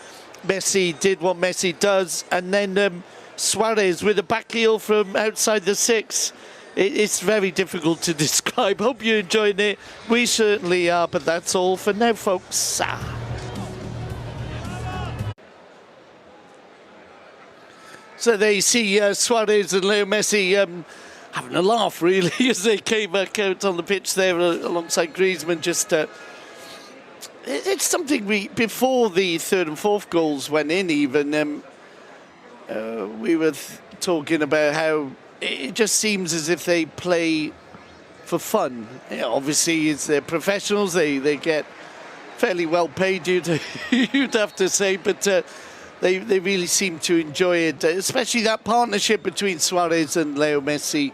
Messi did what Messi does, and then Suarez with a back heel from outside the 6. It's very difficult to describe. Hope you're enjoying it. We certainly are, but that's all for now, folks. So they see Suarez and Leo Messi having a laugh, really, as they came back out on the pitch there alongside Griezmann. Just it's something before the third and fourth goals went in, even we were talking about how it just seems as if they play for fun. Obviously, they're professionals. They get fairly well paid, you'd have to say, but they really seem to enjoy it, especially that partnership between Suarez and Leo Messi,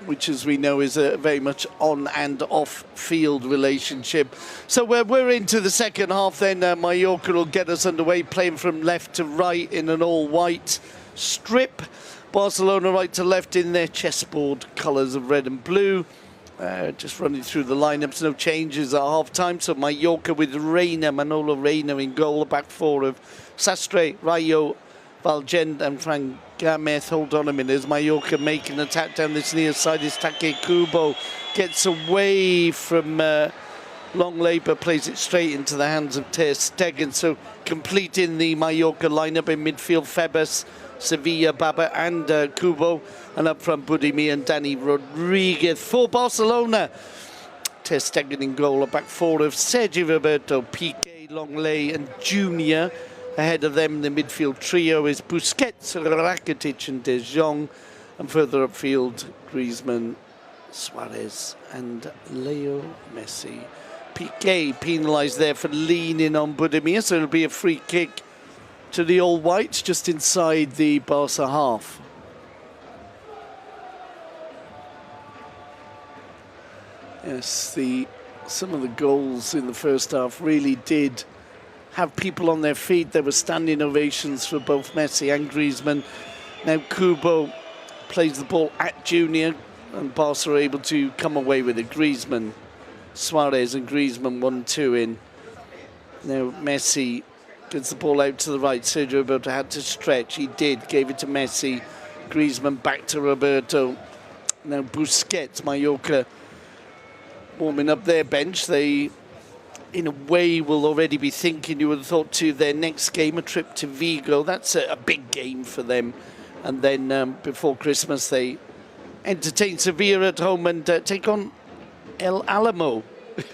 which, as we know, is a very much on and off field relationship. So we're into the second half then. Mallorca will get us underway, playing from left to right in an all-white strip. Barcelona right to left in their chessboard colours of red and blue. Just running through the lineups, no changes at half-time. So Mallorca with Manolo Reina in goal, a back four of Sastre, Rayo, Valgend and Frank Gamez. Hold on a minute, as Mallorca make an attack down this near side, is Take Kubo. Gets away from long labour, plays it straight into the hands of Ter Stegen. So completing the Mallorca lineup in midfield, Febas, Sevilla, Baba and Kubo, and up front Budimir and Dani Rodriguez. For Barcelona, Ter Stegen in goal, a back four of Sergi Roberto, Piqué, Longley and Junior. Ahead of them, the midfield trio is Busquets, Rakitic and De Jong, and further upfield, Griezmann, Suarez and Leo Messi. Piqué penalised there for leaning on Budimir, so it'll be a free kick to the All Whites just inside the Barca half. Yes, some of the goals in the first half really did have people on their feet. There were standing ovations for both Messi and Griezmann. Now Kubo plays the ball at Junior, and Barca are able to come away with it. Griezmann, Suarez and Griezmann 1-2 in. Now Messi gets the ball out to the right. Sergio Roberto had to stretch. He did. Gave it to Messi. Griezmann back to Roberto. Now Busquets, Mallorca warming up their bench. They, in a way, will already be thinking, you would have thought, to their next game, a trip to Vigo. That's a big game for them. And then before Christmas, they entertain Sevilla at home and take on El Alamo.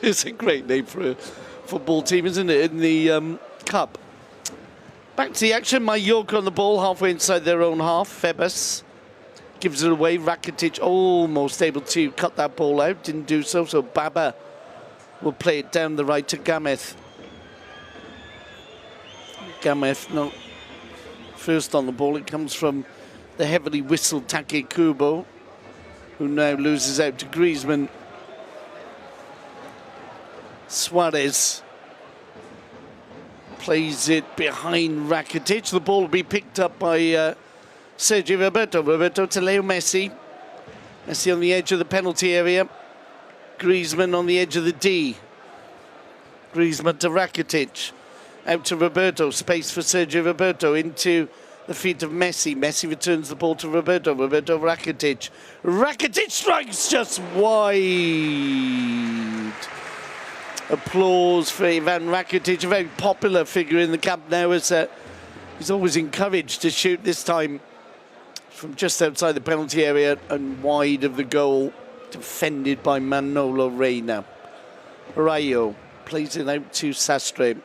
It's a great name for a football team, isn't it, in the Cup. Back to the action. Mallorca on the ball, halfway inside their own half. Febas gives it away. Rakitic almost able to cut that ball out. Didn't do so. So Baba will play it down the right to Gamez. Gamez not first on the ball. It comes from the heavily whistled Take Kubo, who now loses out to Griezmann. Suarez plays it behind Rakitic. The ball will be picked up by Sergi Roberto. Roberto to Leo Messi. Messi on the edge of the penalty area. Griezmann on the edge of the D. Griezmann to Rakitic. Out to Roberto. Space for Sergio Roberto into the feet of Messi. Messi returns the ball to Roberto. Roberto Rakitic. Rakitic strikes just wide. Applause for Ivan Rakitic, a very popular figure in the Camp Nou, as he's always encouraged to shoot, this time from just outside the penalty area and wide of the goal, defended by Manolo Reina. Rayo plays it out to Sastre.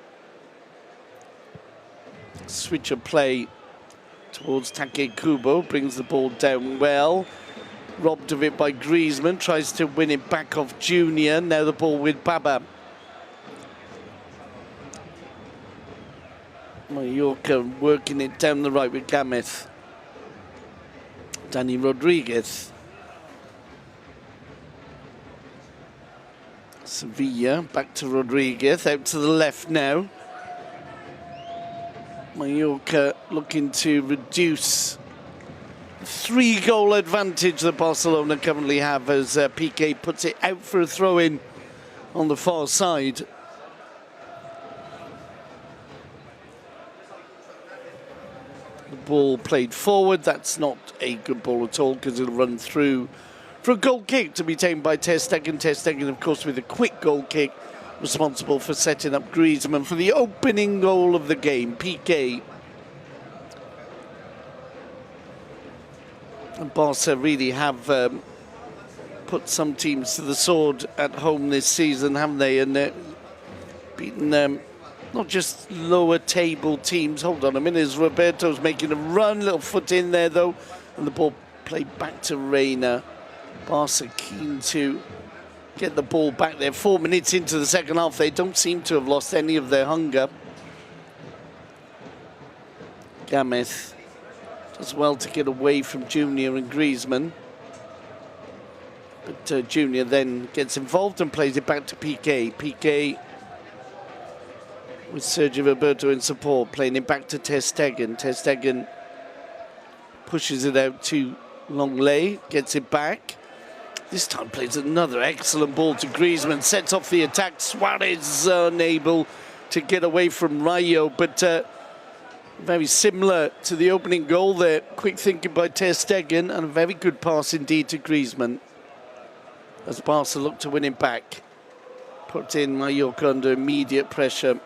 Switch of play towards Take Kubo, brings the ball down well. Robbed of it by Griezmann, tries to win it back off Junior. Now the ball with Baba. Mallorca working it down the right with Gamez. Danny Rodriguez. Sevilla, back to Rodriguez, out to the left now. Mallorca looking to reduce 3-goal advantage that Barcelona currently have as Piqué puts it out for a throw-in on the far side. The ball played forward. That's not a good ball at all because it'll run through for a goal kick to be taken by Ter Stegen. Ter Stegen, of course, with a quick goal kick, responsible for setting up Griezmann for the opening goal of the game. Piqué. And Barca really have put some teams to the sword at home this season, haven't they? And beaten not just lower table teams. Hold on a minute, as Roberto's making a run, little foot in there though, and the ball played back to Reina. Barca keen to get the ball back there. 4 minutes into the second half, they don't seem to have lost any of their hunger. Gamez does well to get away from Junior and Griezmann. But Junior then gets involved and plays it back to Piqué. Piqué with Sergio Roberto in support, playing it back to Ter Stegen. Ter Stegen pushes it out to Longley, gets it back. This time plays another excellent ball to Griezmann, sets off the attack. Suarez unable to get away from Rayo, but very similar to the opening goal there. Quick thinking by Ter Stegen and a very good pass indeed to Griezmann as Barca look to win it back. Put in Mallorca under immediate pressure.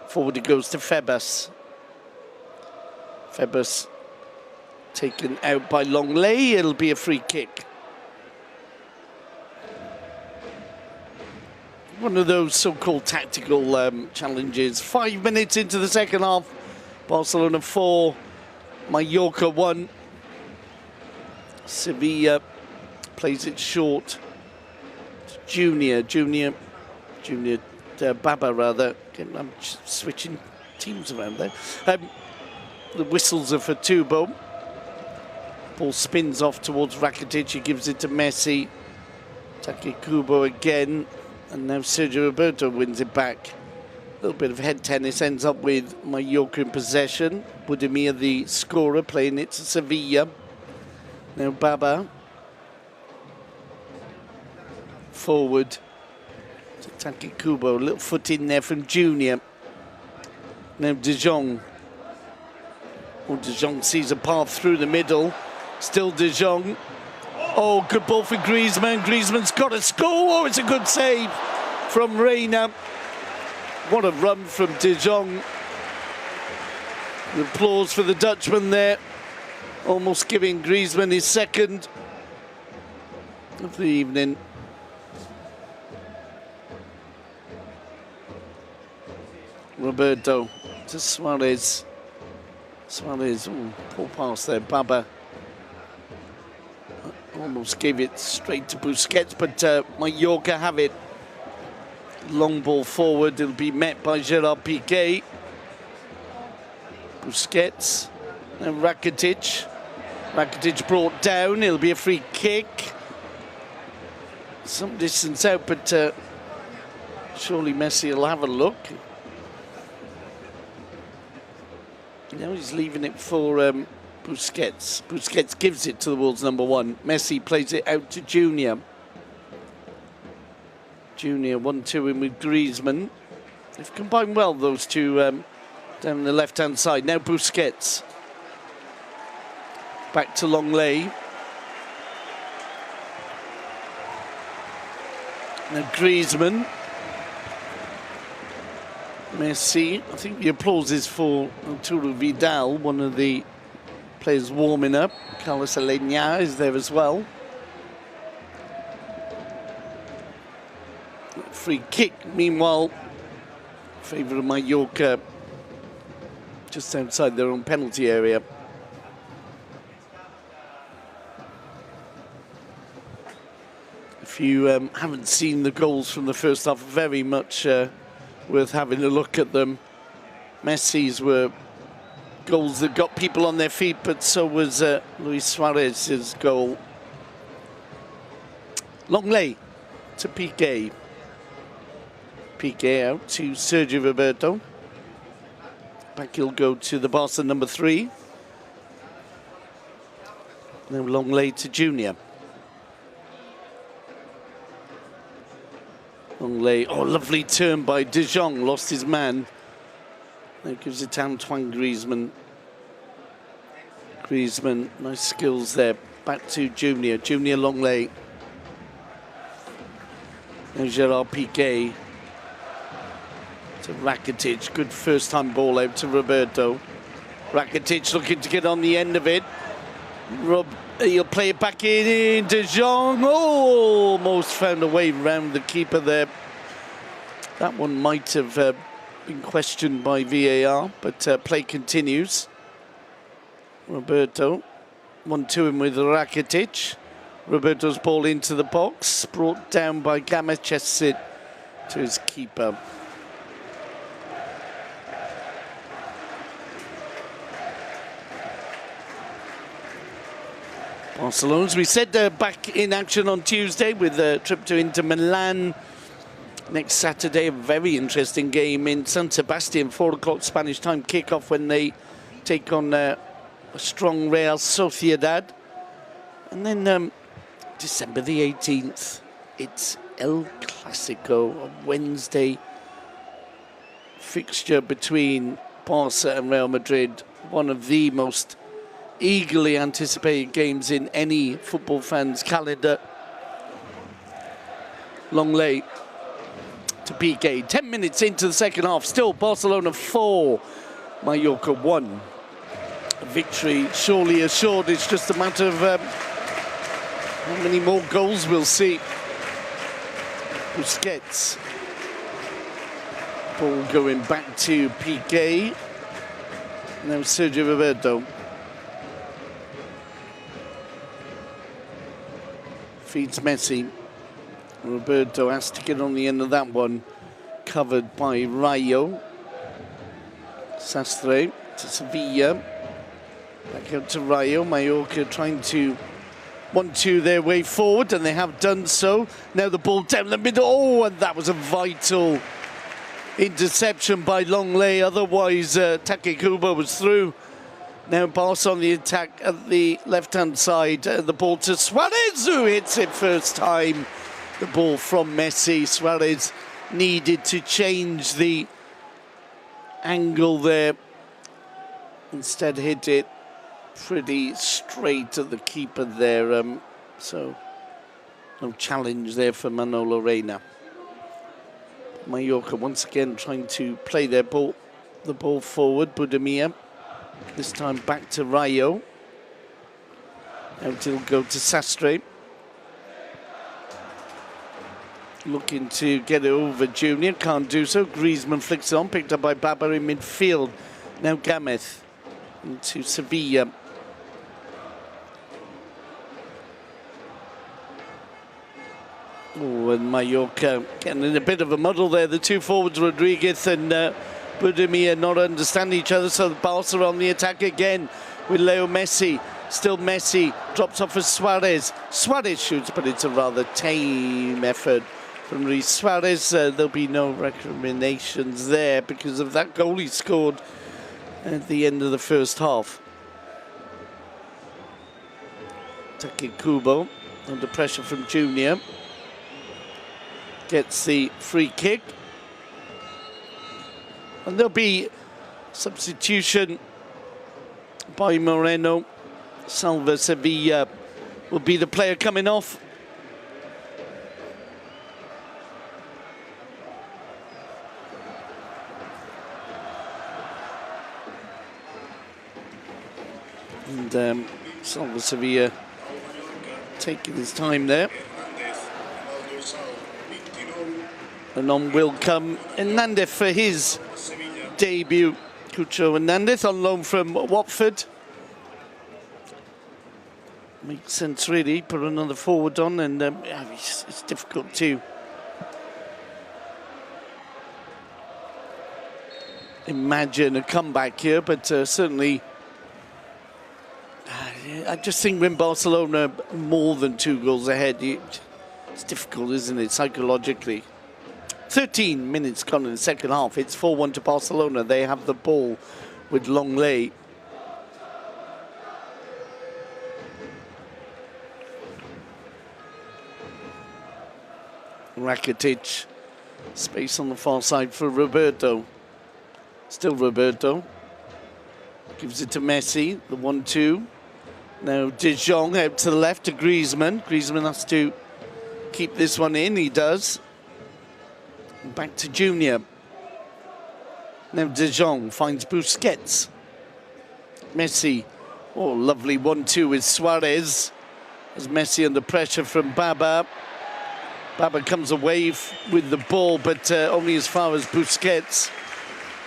Forward it goes to Febas. Febas taken out by Longley. It'll be a free kick. One of those so-called tactical challenges. 5 minutes into the second half. Barcelona 4, Mallorca 1. Sevilla plays it short. Junior, Baba rather. I'm switching teams around there. The whistles are for Tubo. Ball spins off towards Rakitic. He gives it to Messi. Take Kubo again. And now Sergio Roberto wins it back. A little bit of head tennis, ends up with Mallorca in possession. Budimir, the scorer, playing it to Sevilla. Now Baba. Forward to Take Kubo. A little foot in there from Junior. Now De Jong. Oh, De Jong sees a path through the middle. Still De Jong. Oh, good ball for Griezmann. Griezmann's got a score. Oh, it's a good save from Reina. What a run from De Jong. The applause for the Dutchman there. Almost giving Griezmann his second of the evening. Roberto to Suarez. Suarez, ooh, poor pass there. Baba almost gave it straight to Busquets, but Mallorca have it. Long ball forward, it'll be met by Gerard Piqué. Busquets, and Rakitic. Rakitic brought down, it'll be a free kick. Some distance out, but surely Messi will have a look. Now he's leaving it for Busquets. Busquets gives it to the Wolves number 1. Messi plays it out to Junior. Junior 1-2 in with Griezmann. They've combined well, those two, down the left-hand side. Now Busquets. Back to Longley. Now Griezmann. Messi. I think the applause is for Arturo Vidal, one of the players warming up. Carlos Aleñá is there as well. Free kick, meanwhile, favour of Mallorca, just outside their own penalty area. If you haven't seen the goals from the first half, very much worth having a look at them. Messi's were goals that got people on their feet, but so was Luis Suarez's goal. Long lay to Piqué. Piqué out to Sergio Roberto. Back he'll go to the Barca number 3. Now long lay to Junior. Long lay, oh, lovely turn by De Jong, lost his man. Now gives it to Antoine Griezmann. Griezmann, nice skills there. Back to Junior. Junior long lay. Now Gerard Piqué to Rakitic. Good first time ball out to Roberto. Rakitic looking to get on the end of it. He'll play it back in. De Jong, oh, almost found a way round the keeper there. That one might have been questioned by VAR, but play continues. Roberto, 1-2 him with Rakitic. Roberto's ball into the box, brought down by Gamechet to his keeper. Barcelona, as we said, back in action on Tuesday with a trip to Inter Milan. Next Saturday, a very interesting game in San Sebastian, 4 o'clock Spanish time kickoff when they take on a strong Real Sociedad. And then December the 18th, it's El Clasico, a Wednesday fixture between Barca and Real Madrid, one of the most eagerly anticipated games in any football fan's calendar. Long lay to Piqué. 10 minutes into the second half, still Barcelona 4, Mallorca 1. A victory surely assured. It's just a matter of how many more goals we'll see. Busquets. Ball going back to Piqué. Now Sergio Roberto. Feeds Messi. Roberto has to get on the end of that one. Covered by Rayo. Sastre to Sevilla. Back out to Rayo. Mallorca trying to 1-2 their way forward, and they have done so. Now the ball down the middle. Oh, and that was a vital interception by Longley. Otherwise, Takekubo was through. Now Barca on the attack at the left-hand side. The ball to Suarez, who hits it first time. The ball from Messi. Suarez needed to change the angle there. Instead hit it pretty straight at the keeper there. So no challenge there for Manolo Reina. Mallorca once again trying to play the ball forward. Budimir. This time back to Rayo. Out it'll go to Sastre. Looking to get it over Junior, can't do so. Griezmann flicks it on, picked up by Baba in midfield. Now Gameth into Sevilla. Oh, and Mallorca getting in a bit of a muddle there. The two forwards, Rodriguez and Budimir, not understanding each other, so the Barca on the attack again with Leo Messi. Still Messi, drops off for Suarez. Suarez shoots, but it's a rather tame effort from Luis Suarez. There'll be no recriminations there because of that goal he scored at the end of the first half. Takekubo under pressure from Junior. Gets the free kick. And there'll be substitution by Moreno. Salva Sevilla will be the player coming off. And Salva Sevilla taking his time there. And on will come Hernandez for his debut. Cucho Hernandez on loan from Watford. Makes sense, really. Put another forward on, and it's difficult to imagine a comeback here, but certainly I just think when Barcelona are more than 2 goals ahead, it's difficult, isn't it, psychologically? 13 minutes gone in the second half. It's 4-1 to Barcelona. They have the ball with Longley. Rakitic. Space on the far side for Roberto. Still Roberto. Gives it to Messi. The 1-2. Now De Jong out to the left to Griezmann. Griezmann has to keep this one in. He does. Back to Junior. Now De Jong finds Busquets. Messi. Oh, lovely 1-2 with Suarez. As Messi under pressure from Baba. Baba comes away with the ball, but only as far as Busquets.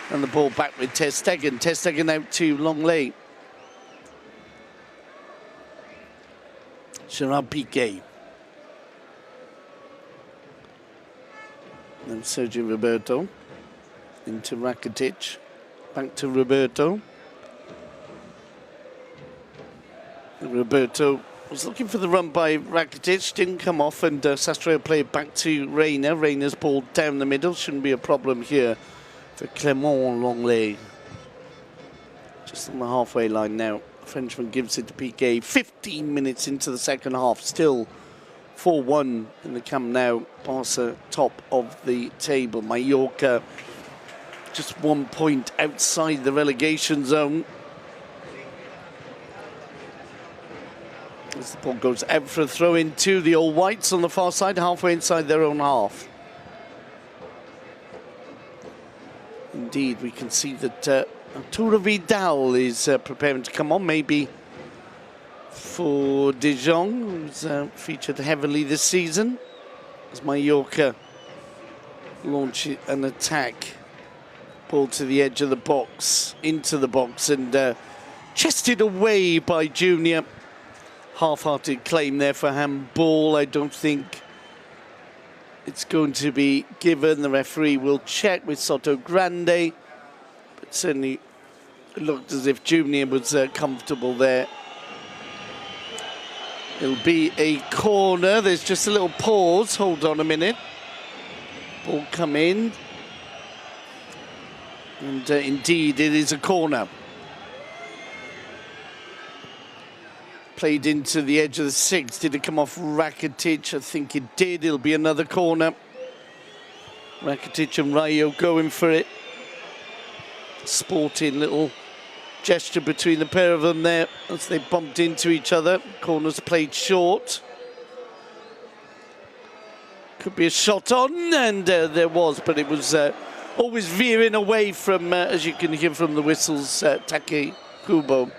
And the ball back with Ter Stegen. Ter Stegen out to Longley. Gerard Piqué. Then Sergio Roberto into Rakitic, back to Roberto. And Roberto was looking for the run by Rakitic, didn't come off, and Sastre played back to Reina. Reina's ball down the middle, shouldn't be a problem here for Clément Longley. Just on the halfway line now. Frenchman gives it to Piqué. 15 minutes into the second half, still 4-1 in the Camp Nou. Barca top of the table. Mallorca just 1 point outside the relegation zone. As the ball goes out for a throw in to the All Whites on the far side, halfway inside their own half. Indeed, we can see that Arturo Vidal is preparing to come on, maybe for De Jong, who's featured heavily this season, as Mallorca launch an attack. Ball to the edge of the box, into the box, and chested away by Junior. Half-hearted claim there for handball. I don't think it's going to be given. The referee will check with Soto Grande, but certainly it looked as if Junior was comfortable there. It'll be a corner. There's just a little pause. Hold on a minute. Ball come in. And indeed, it is a corner. Played into the edge of the 6. Did it come off Rakitic? I think it did. It'll be another corner. Rakitic and Rayo going for it. Sporting little gesture between the pair of them there as they bumped into each other. Corners played short. Could be a shot on, and there was, but it was always veering away from, as you can hear from the whistles, Take Kubo.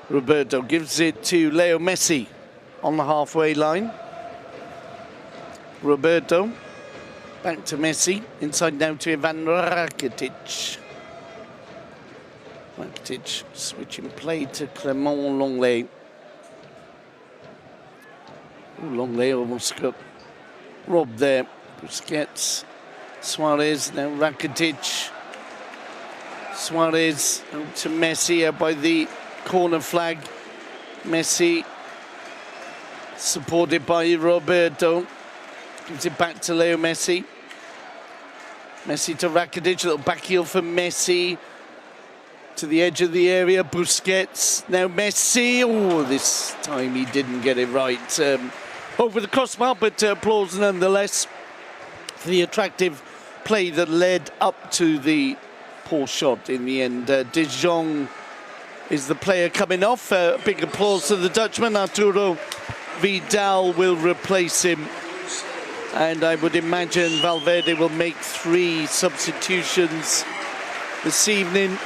Roberto gives it to Leo Messi on the halfway line. Roberto back to Messi, inside now to Ivan Rakitic. Rakitic switching play to Clément Longley. Longley almost got robbed there. Busquets, Suarez, now Rakitic. Suarez out to Messi out by the corner flag. Messi supported by Roberto. Gives it back to Leo Messi. Messi to Rakitic, a little back heel for Messi. To the edge of the area, Busquets. Now Messi, oh, this time he didn't get it right. Over the crossbar, but applause nonetheless for the attractive play that led up to the poor shot in the end. De Jong is the player coming off. Big applause to the Dutchman. Arturo Vidal will replace him. And I would imagine Valverde will make 3 substitutions this evening.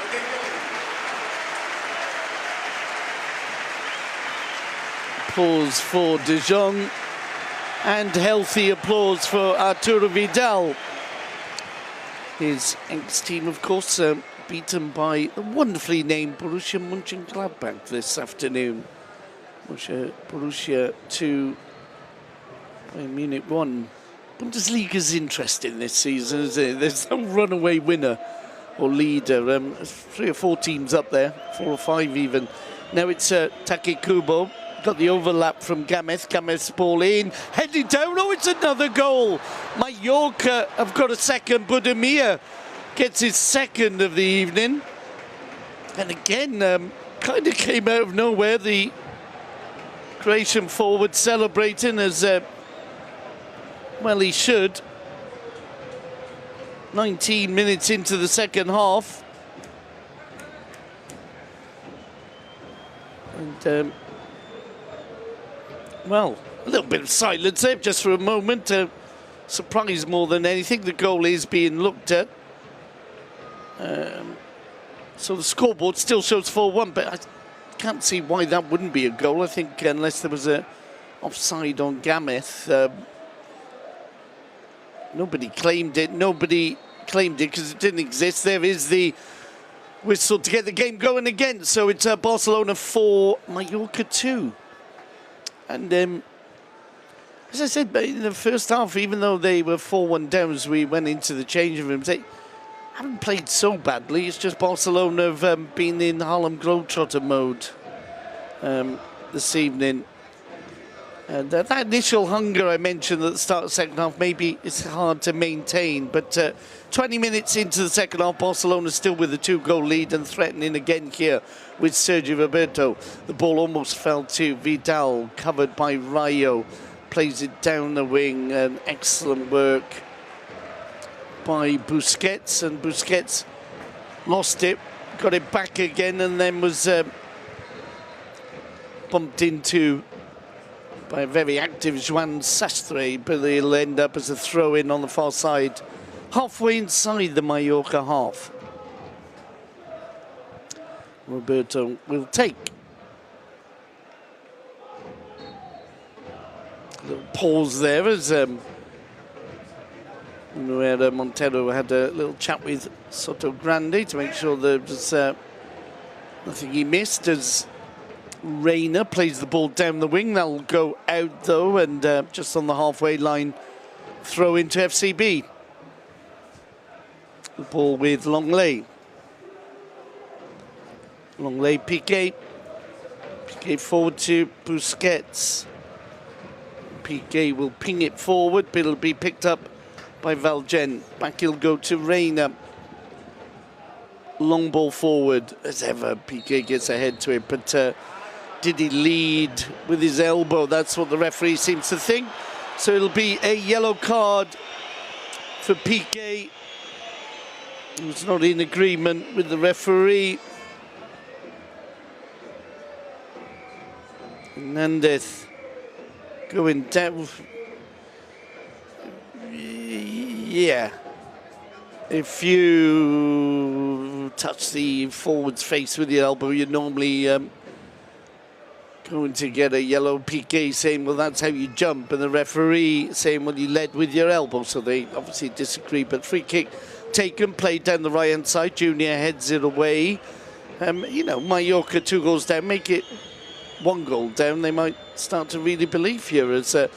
applause for De Jong and healthy applause for Arturo Vidal. His ex-team, of course, beaten by the wonderfully named Borussia Mönchengladbach this afternoon. Borussia 2, Bayern Munich 1. Bundesliga's interesting this season, isn't it? There's no runaway winner or leader. 3 or 4 teams up there, 4 or 5 even. Now it's Take Kubo. Got the overlap from Gamez. Gamez's ball in, heading down. Oh, it's another goal. Mallorca have got a second. Budimir gets his second of the evening. And again, kind of came out of nowhere. The Croatian forward celebrating as well he should. 19 minutes into the second half. And, well, a little bit of silence there just for a moment. Surprise more than anything. The goal is being looked at. So the scoreboard still shows 4-1, but I can't see why that wouldn't be a goal. I think unless there was a offside on Gamez. Nobody claimed it. Nobody claimed it because it didn't exist. There is the whistle to get the game going again. So it's Barcelona 4, Mallorca 2. And as I said, in the first half, even though they were 4-1 down as we went into the changing rooms, they haven't played so badly. It's just Barcelona have been in Harlem Globetrotter mode this evening. And that initial hunger I mentioned at the start of the second half, maybe it's hard to maintain. But 20 minutes into the second half, Barcelona still with a 2-goal lead and threatening again here with Sergio Roberto. The ball almost fell to Vidal, covered by Rayo. Plays it down the wing, and excellent work by Busquets. And Busquets lost it, got it back again, and then was bumped into by a very active Joan Sastre, but it'll end up as a throw-in on the far side, halfway inside the Mallorca half. Roberto will take. A little pause there as Montero had a little chat with Soto Grande to make sure there was nothing he missed as Reina plays the ball down the wing. That'll go out though, and just on the halfway line, throw into FCB. The ball with Longley. Longley, Piqué. Piqué forward to Busquets. Piqué will ping it forward, but it'll be picked up by Valgen. Back he'll go to Reina. Long ball forward. As ever, Piqué gets ahead to it, but did he lead with his elbow? That's what the referee seems to think. So it'll be a yellow card for Piqué. He was not in agreement with the referee. Hernandez going down. Yeah. If you touch the forward's face with your elbow, you're normally going to get a yellow. Piqué saying, well, that's how you jump. And the referee saying, well, you led with your elbow. So they obviously disagree. But free kick taken, played down the right-hand side. Junior heads it away. You know, Mallorca 2 goals down, make it 1 goal down. They might start to really believe here as a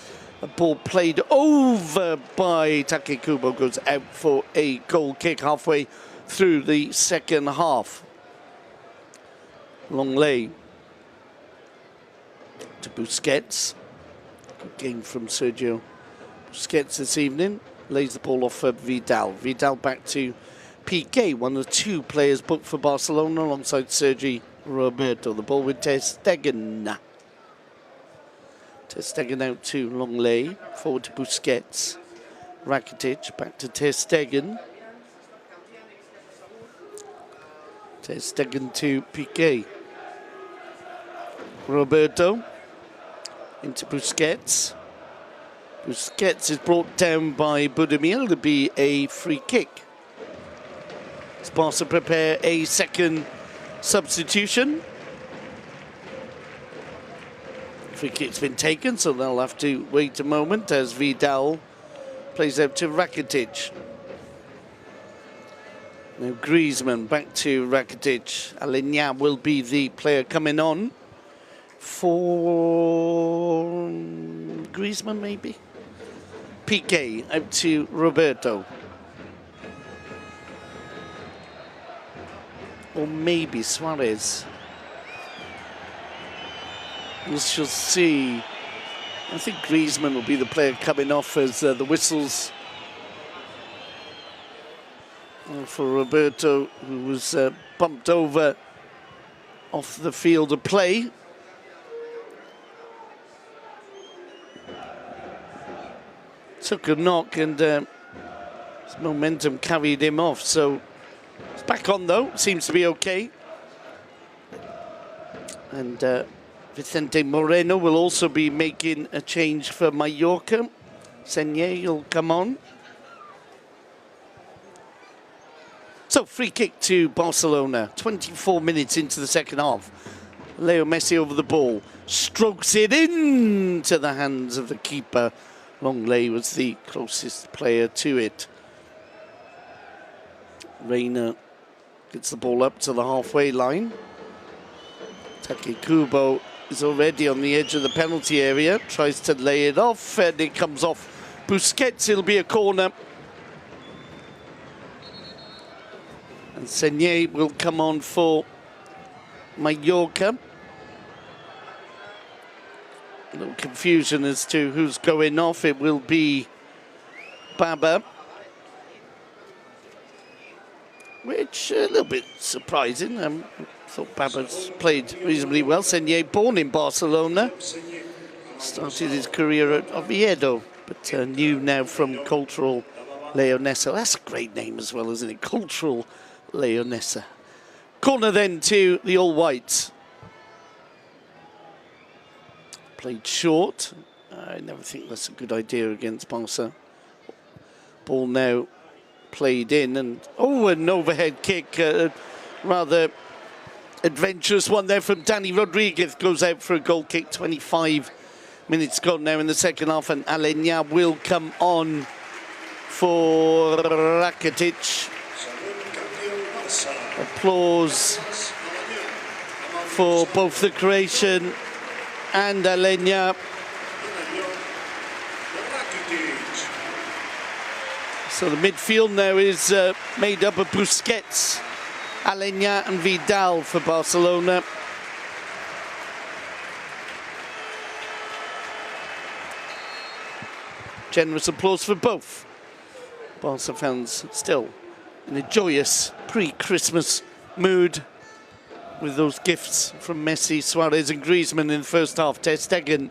ball played over by Take Kubo goes out for a goal kick halfway through the second half. Longley to Busquets. Good game from Sergio Busquets this evening. Lays the ball off for Vidal. Vidal back to Piqué, one of the 2 players booked for Barcelona alongside Sergi Roberto. The ball with Ter Stegen. Ter Stegen out to Longley. Forward to Busquets. Rakitic back to Ter Stegen. Ter Stegen to Piqué. Roberto into Busquets. Busquets is brought down by Budimir. It'll be a free kick. As Barca prepare a second substitution. Free kick's been taken, so they'll have to wait a moment as Vidal plays out to Rakitic. Now Griezmann back to Rakitic. Aleñá will be the player coming on for Griezmann, maybe. Piqué out to Roberto. Or maybe Suarez. We shall see. I think Griezmann will be the player coming off as the whistles for Roberto, who was bumped over off the field of play. Took a knock and his momentum carried him off. So it's back on though, seems to be okay. And Vicente Moreno will also be making a change for Mallorca. Senye will come on. So free kick to Barcelona, 24 minutes into the second half. Leo Messi over the ball, strokes it into the hands of the keeper. Longley was the closest player to it. Reina gets the ball up to the halfway line. Taki Kubo is already on the edge of the penalty area, tries to lay it off, and it comes off Busquets. It'll be a corner. And Senye will come on for Mallorca. A little confusion as to who's going off. It will be Baba, which a little bit surprising. I thought Baba's played reasonably well. Senye, born in Barcelona, started his career at Oviedo, but new now from Cultural Leonesa. That's a great name as well, isn't it? Cultural Leonesa. Corner then to the All Whites. Played short. I never think that's a good idea against Barca. Ball now played in, and an overhead kick, rather adventurous one there from Dani Rodriguez, goes out for a goal kick. 25 minutes gone now in the second half, and Aleñá will come on for Rakitic. Applause for both the Croatian and Aleñá. So the midfield now is made up of Busquets, Aleñá and Vidal for Barcelona. Generous applause for both. Barca fans still in a joyous pre-Christmas mood with those gifts from Messi, Suarez and Griezmann in the first half. Ter Stegen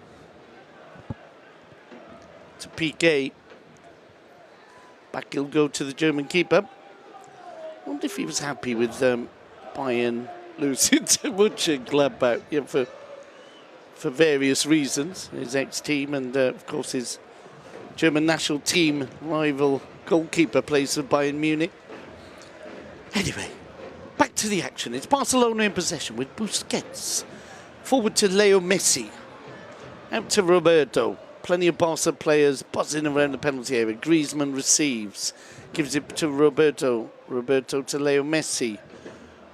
to Piqué. Back he'll go to the German keeper. I wonder if he was happy with Bayern losing to Mönchengladbach, for various reasons. His ex-team and, of course, his German national team rival goalkeeper plays for Bayern Munich. Anyway, back to the action. It's Barcelona in possession with Busquets. Forward to Leo Messi. Out to Roberto. Plenty of Barca players buzzing around the penalty area. Griezmann receives. Gives it to Roberto. Roberto to Leo Messi,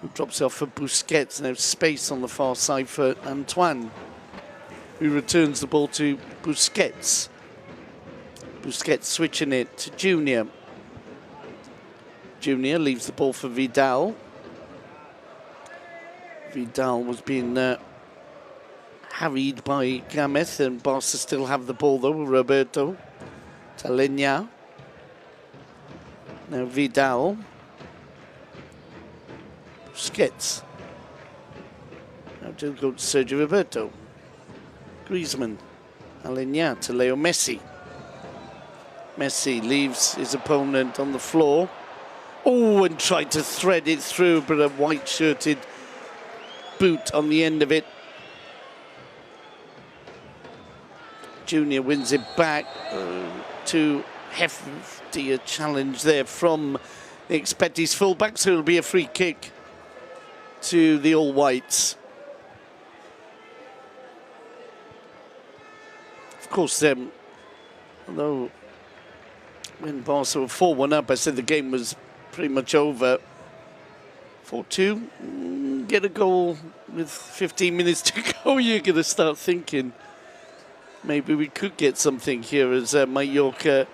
who drops off for Busquets. Now space on the far side for Antoine, who returns the ball to Busquets. Busquets switching it to Junior. Junior leaves the ball for Vidal. Vidal was being harried by Gameth, and Barca still have the ball though. Roberto to Aleñá. Now Vidal. Busquets. Now to go to Sergio Roberto. Griezmann. Aleñá to Leo Messi. Messi leaves his opponent on the floor. Oh, and tried to thread it through, but a white-shirted boot on the end of it. Junior wins it back. Too hefty a challenge there from Expetti's fullback, so it'll be a free kick to the All Whites. course, although when Barca were 4-1 up, I said the game was pretty much over. 4-2, get a goal with 15 minutes to go, you're going to start thinking maybe we could get something here, as Mallorca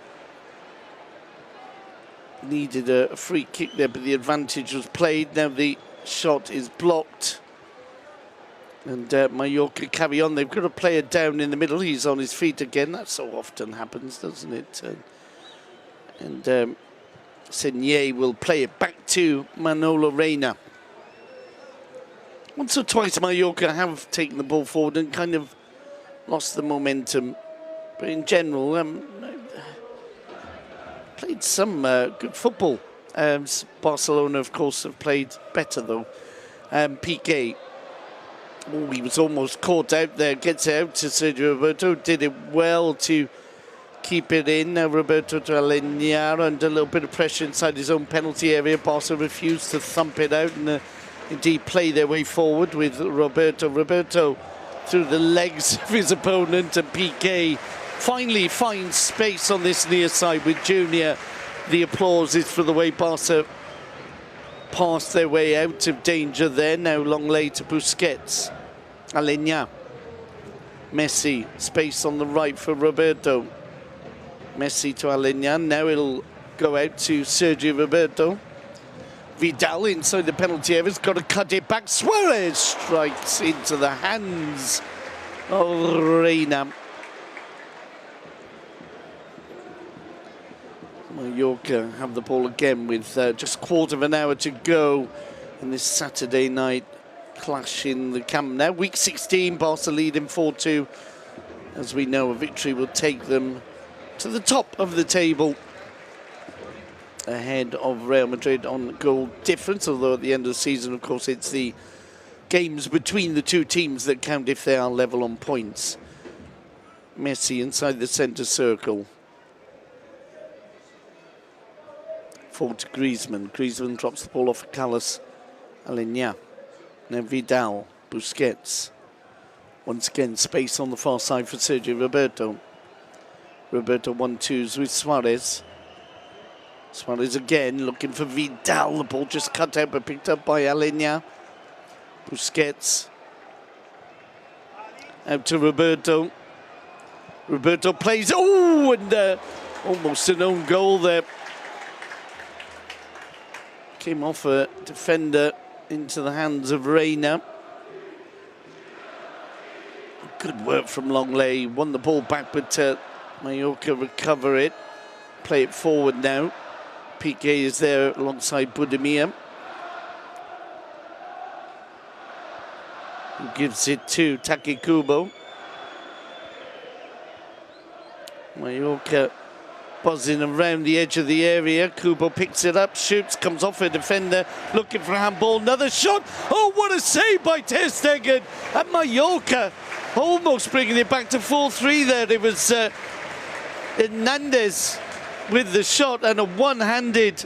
needed a free kick there, but the advantage was played. Now the shot is blocked. And Mallorca carry on. They've got a player down in the middle. He's on his feet again. That so often happens, doesn't it? And Senye will play it back to Manolo Reina. Once or twice Mallorca have taken the ball forward and kind of lost the momentum. But in general, played some good football. Barcelona, of course, have played better, though. Piqué. Oh, he was almost caught out there. Gets out to Sergio Roberto. Did it well to keep it in. Now Roberto to Aleñá under a little bit of pressure inside his own penalty area. Barca refused to thump it out and indeed play their way forward with Roberto. Roberto through the legs of his opponent, and Piqué finally finds space on this near side with Junior. The applause is for the way Barca passed their way out of danger there. Now long lay to Busquets. Aleñá. Messi. Space on the right for Roberto. Messi to Aleñá. Now it'll go out to Sergio Roberto. Vidal inside the penalty area. Has got to cut it back. Suarez strikes into the hands of Reina. Mallorca have the ball again with just a quarter of an hour to go in this Saturday night clash in the Camp Nou. Week 16, Barca leading 4-2. As we know, a victory will take them to the top of the table, ahead of Real Madrid on goal difference, although at the end of the season, of course, it's the games between the two teams that count if they are level on points. Messi inside the centre circle. Forward to Griezmann. Griezmann drops the ball off at Carlos Aleñá. Now Vidal, Busquets. Once again, space on the far side for Sergio Roberto. Roberto 1-2s with Suarez. Suarez again looking for Vidal. The ball just cut out but picked up by Aleñá. Busquets. Out to Roberto. Roberto plays. Oh, and almost an own goal there. Came off a defender into the hands of Reina. Good work from Longley. Won the ball back, but Mallorca recover it. Play it forward now. Piqué is there alongside Budimir. Who gives it to Taki Kubo. Mallorca buzzing around the edge of the area. Kubo picks it up, shoots, comes off a defender, looking for a handball. Another shot. Oh, what a save by Ter Stegen. And Mallorca almost bringing it back to 4-3 there. It was Hernandez with the shot and a one-handed,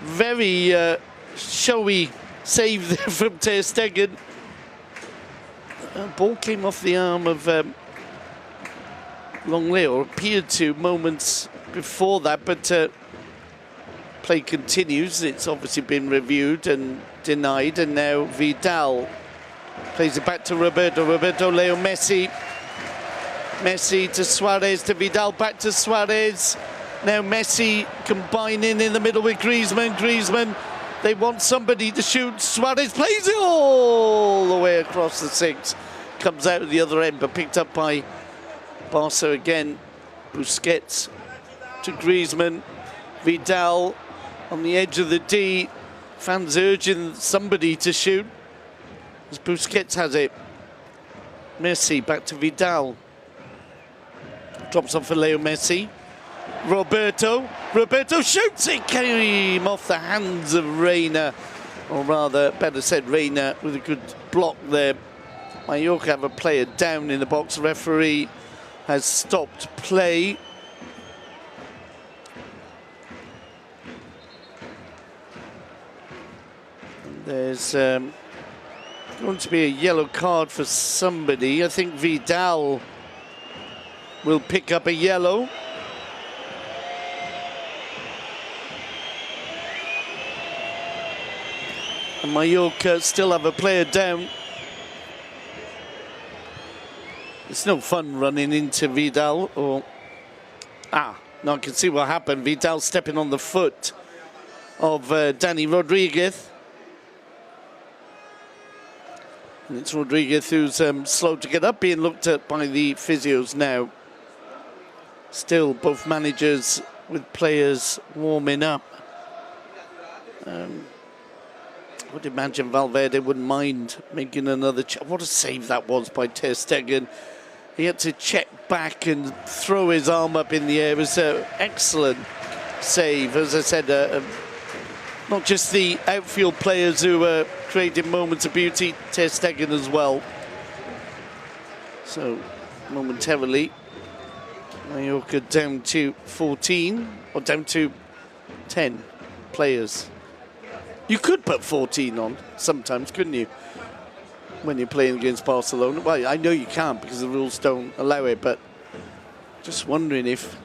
very showy save there from Ter Stegen. Ball came off the arm of Longley, or appeared to moments before that, but play continues. It's obviously been reviewed and denied, and now Vidal plays it back to Roberto. Roberto, Leo Messi. Messi to Suarez, to Vidal, back to Suarez. Now Messi combining in the middle with Griezmann. Griezmann, they want somebody to shoot. Suarez plays it all the way across the six. Comes out at the other end, but picked up by Barca again. Busquets to Griezmann. Vidal on the edge of the D. Fans urging somebody to shoot, as Busquets has it. Messi back to Vidal. Drops off for Leo Messi. Roberto. Roberto shoots it. Came off the hands of Reina. Or rather, better said, Reina with a good block there. Mallorca have a player down in the box. Referee has stopped play. And there's Going to be a yellow card for somebody. I think Vidal will pick up a yellow. And Mallorca still have a player down. It's no fun running into Vidal or... no, I can see what happened. Vidal stepping on the foot of Dani Rodriguez. And it's Rodriguez who's slow to get up, being looked at by the physios now. Still, both managers with players warming up. I would imagine Valverde wouldn't mind making another... What a save that was by Ter Stegen. He had to check back and throw his arm up in the air. It was an excellent save. As I said, not just the outfield players who were creating moments of beauty, Ter Stegen as well. So, momentarily, Mallorca down to 14, or down to 10 players. You could put 14 on sometimes, couldn't you? When you're playing against Barcelona. Well, I know you can't because the rules don't allow it, but just wondering if...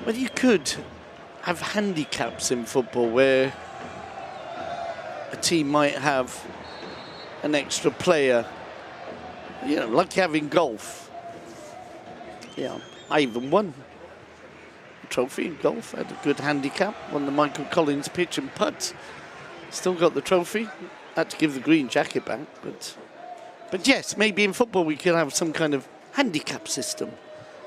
whether you could have handicaps in football where a team might have an extra player, you know, like having golf. Yeah, I even won a trophy in golf. I had a good handicap, won the Michael Collins pitch and putt. Still got the trophy. Had to give the green jacket back, but yes, maybe in football we could have some kind of handicap system.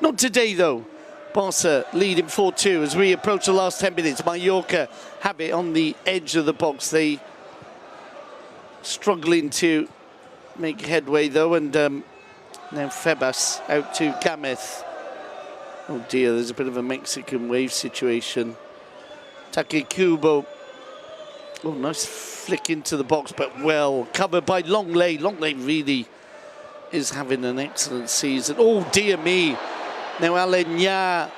Not today though. Barca leading 4-2 as we approach the last 10 minutes. Mallorca have it on the edge of the box. They struggling to make headway though, and now Febas out to Gamez. Oh dear, there's a bit of a Mexican wave situation. Take Kubo. Oh, nice flick into the box, but well covered by Longley. Longley really is having an excellent season. Oh, dear me. Now Alenya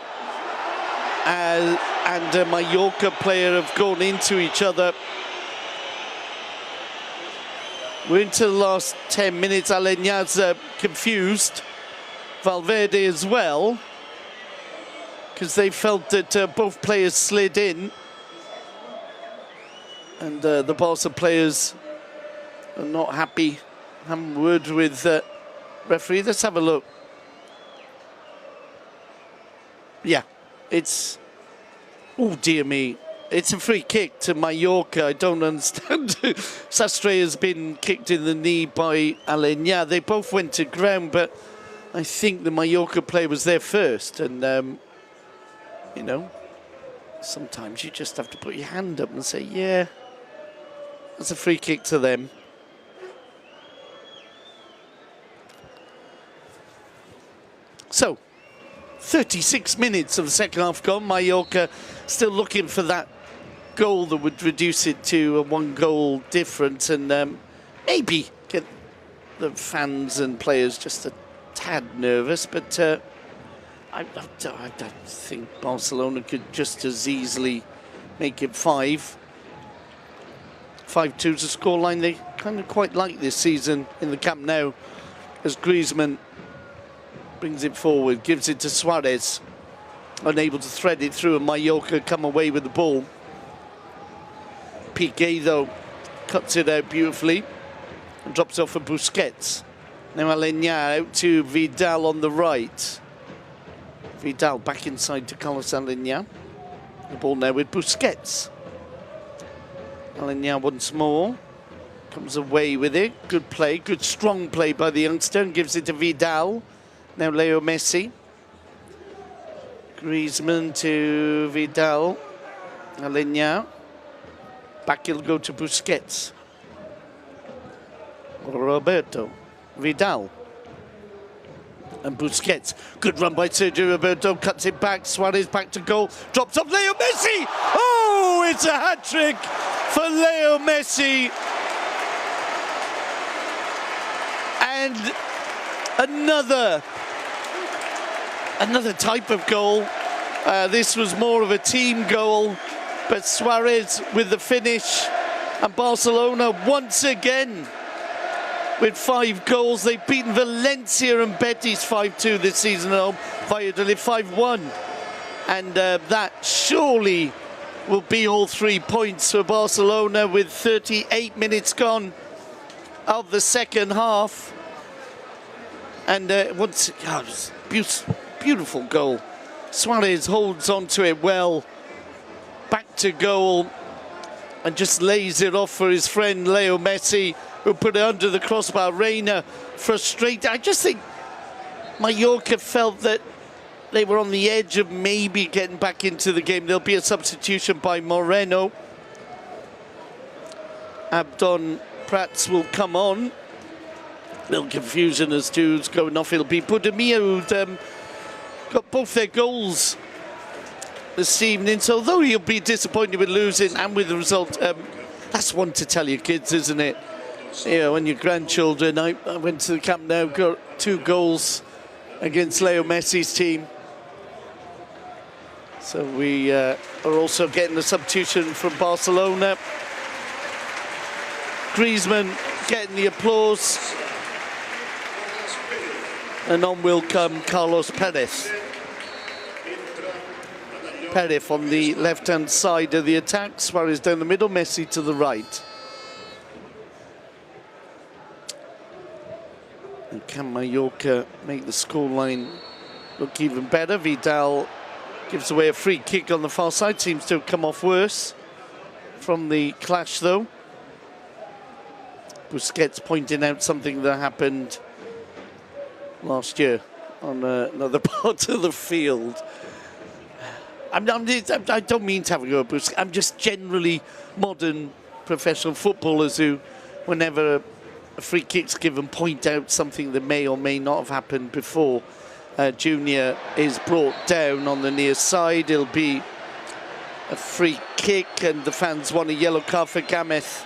and a Mallorca player have gone into each other. We're into the last 10 minutes. Alenya's confused. Valverde as well, because they felt that both players slid in. And the Barca players are not happy. Having a word with referee. Let's have a look. Yeah, it's... Oh, dear me. It's a free kick to Mallorca. I don't understand. Sastre has been kicked in the knee by Alenya. They both went to ground, but I think the Mallorca player was there first. And, you know, sometimes you just have to put your hand up and say, yeah, that's a free kick to them. So, 36 minutes of the second half gone. Mallorca still looking for that goal that would reduce it to a one-goal difference and maybe get the fans and players just a tad nervous. But I think Barcelona could just as easily make it 5. 5-2's a scoreline they kind of quite like this season in the Camp Nou, as Griezmann brings it forward, gives it to Suarez, unable to thread it through, and Mallorca come away with the ball. Piqué though cuts it out beautifully and drops off for Busquets. Now Alenya out to Vidal on the right. Vidal back inside to Carlos Alenya. The ball now with Busquets. Alenya once more, comes away with it. Good play, good strong play by the youngster, and gives it to Vidal. Now Leo Messi. Griezmann to Vidal. Alenya. Back he'll go to Busquets. Roberto. Vidal. And Busquets. Good run by Sergio Roberto. Cuts it back. Suarez back to goal. Drops off Leo Messi. Oh, it's a hat-trick for Leo Messi. And another type of goal. This was more of a team goal, but Suarez with the finish. And Barcelona once again with 5 goals. They've beaten Valencia and Betis 5-2 this season at home. Valladolid 5-1. And that surely will be all 3 points for Barcelona with 38 minutes gone of the second half. And beautiful goal. Suarez holds onto it well. Back to goal. And just lays it off for his friend Leo Messi, who put it under the crossbar. Reina frustrated. I just think Mallorca felt that they were on the edge of maybe getting back into the game. There'll be a substitution by Moreno. Abdon Prats will come on. Little confusion as to who's going off. It'll be Budimir, who'd got both their goals this evening. So although he'll be disappointed with losing and with the result, that's one to tell your kids, isn't it? You know, when your grandchildren, I went to the Camp Nou, got 2 goals against Leo Messi's team. So we are also getting a substitution from Barcelona. Griezmann getting the applause. And on will come Carlos Perez. Perez on the left-hand side of the attack. Suarez down the middle, Messi to the right. And can Mallorca make the scoreline look even better? Vidal gives away a free kick on the far side. Seems to have come off worse from the clash, though. Busquets pointing out something that happened last year on another part of the field. I don't mean to have a go at Busquets. I'm just generally modern professional footballers who, whenever a free kick's given, point out something that may or may not have happened before. Junior is brought down on the near side. It'll be a free kick, and the fans want a yellow card for Gameth.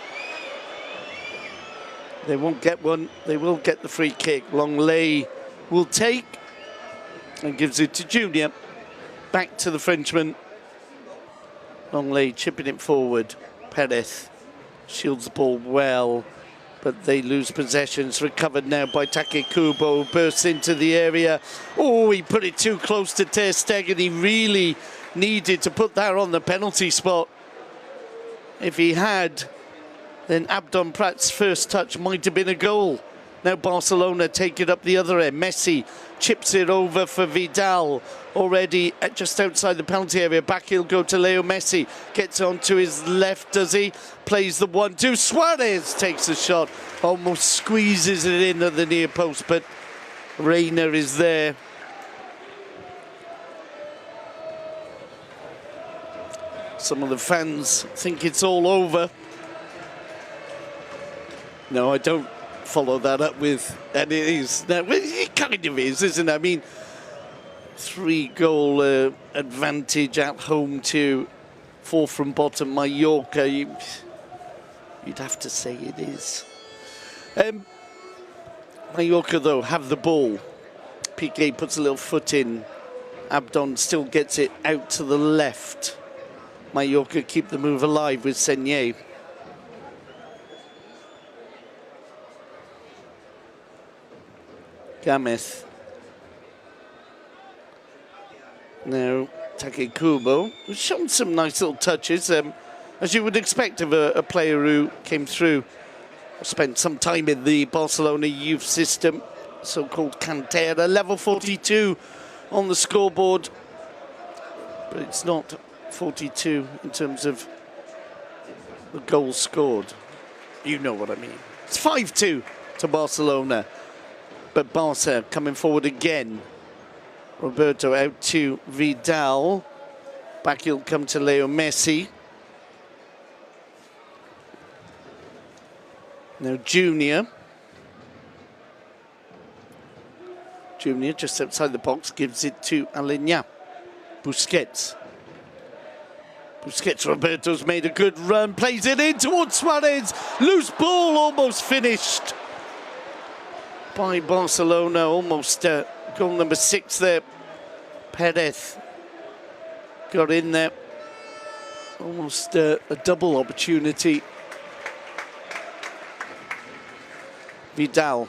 They won't get one. They will get the free kick. Longley will take and gives it to Junior. Back to the Frenchman. Longley chipping it forward. Perez shields the ball well, but they lose possession. It's recovered now by Take Kubo, who bursts into the area. Oh, he put it too close to Ter Stegen. He really needed to put that on the penalty spot. If he had, then Abdon Prat's first touch might have been a goal. Now Barcelona take it up the other end. Messi chips it over for Vidal, already just outside the penalty area. Back he'll go to Leo Messi. Gets onto his left, does he? Plays the 1-2. Suarez takes the shot. Almost squeezes it in at the near post, but Reina is there. Some of the fans think it's all over. No, I don't follow that up with, and it is. Now, it kind of is, isn't it? I mean, 3-goal advantage at home to 4 from bottom Mallorca. You'd have to say it is. Mallorca, though, have the ball. Piqué puts a little foot in. Abdon still gets it out to the left. Mallorca keep the move alive with Senye. Gameth. Now, Take Kubo, who's shown some nice little touches, as you would expect of a player who came through, spent some time in the Barcelona youth system, so-called Cantera, level 42 on the scoreboard, but it's not 42 in terms of the goals scored. You know what I mean. It's 5-2 to Barcelona. But Barca coming forward again. Roberto out to Vidal. Back he'll come to Leo Messi. Now Junior. Junior just outside the box gives it to Alenya. Busquets. Busquets, Roberto's made a good run. Plays it in towards Suarez. Loose ball, almost finished by Barcelona, almost goal number 6 there. Perez got in there. Almost a double opportunity Vidal.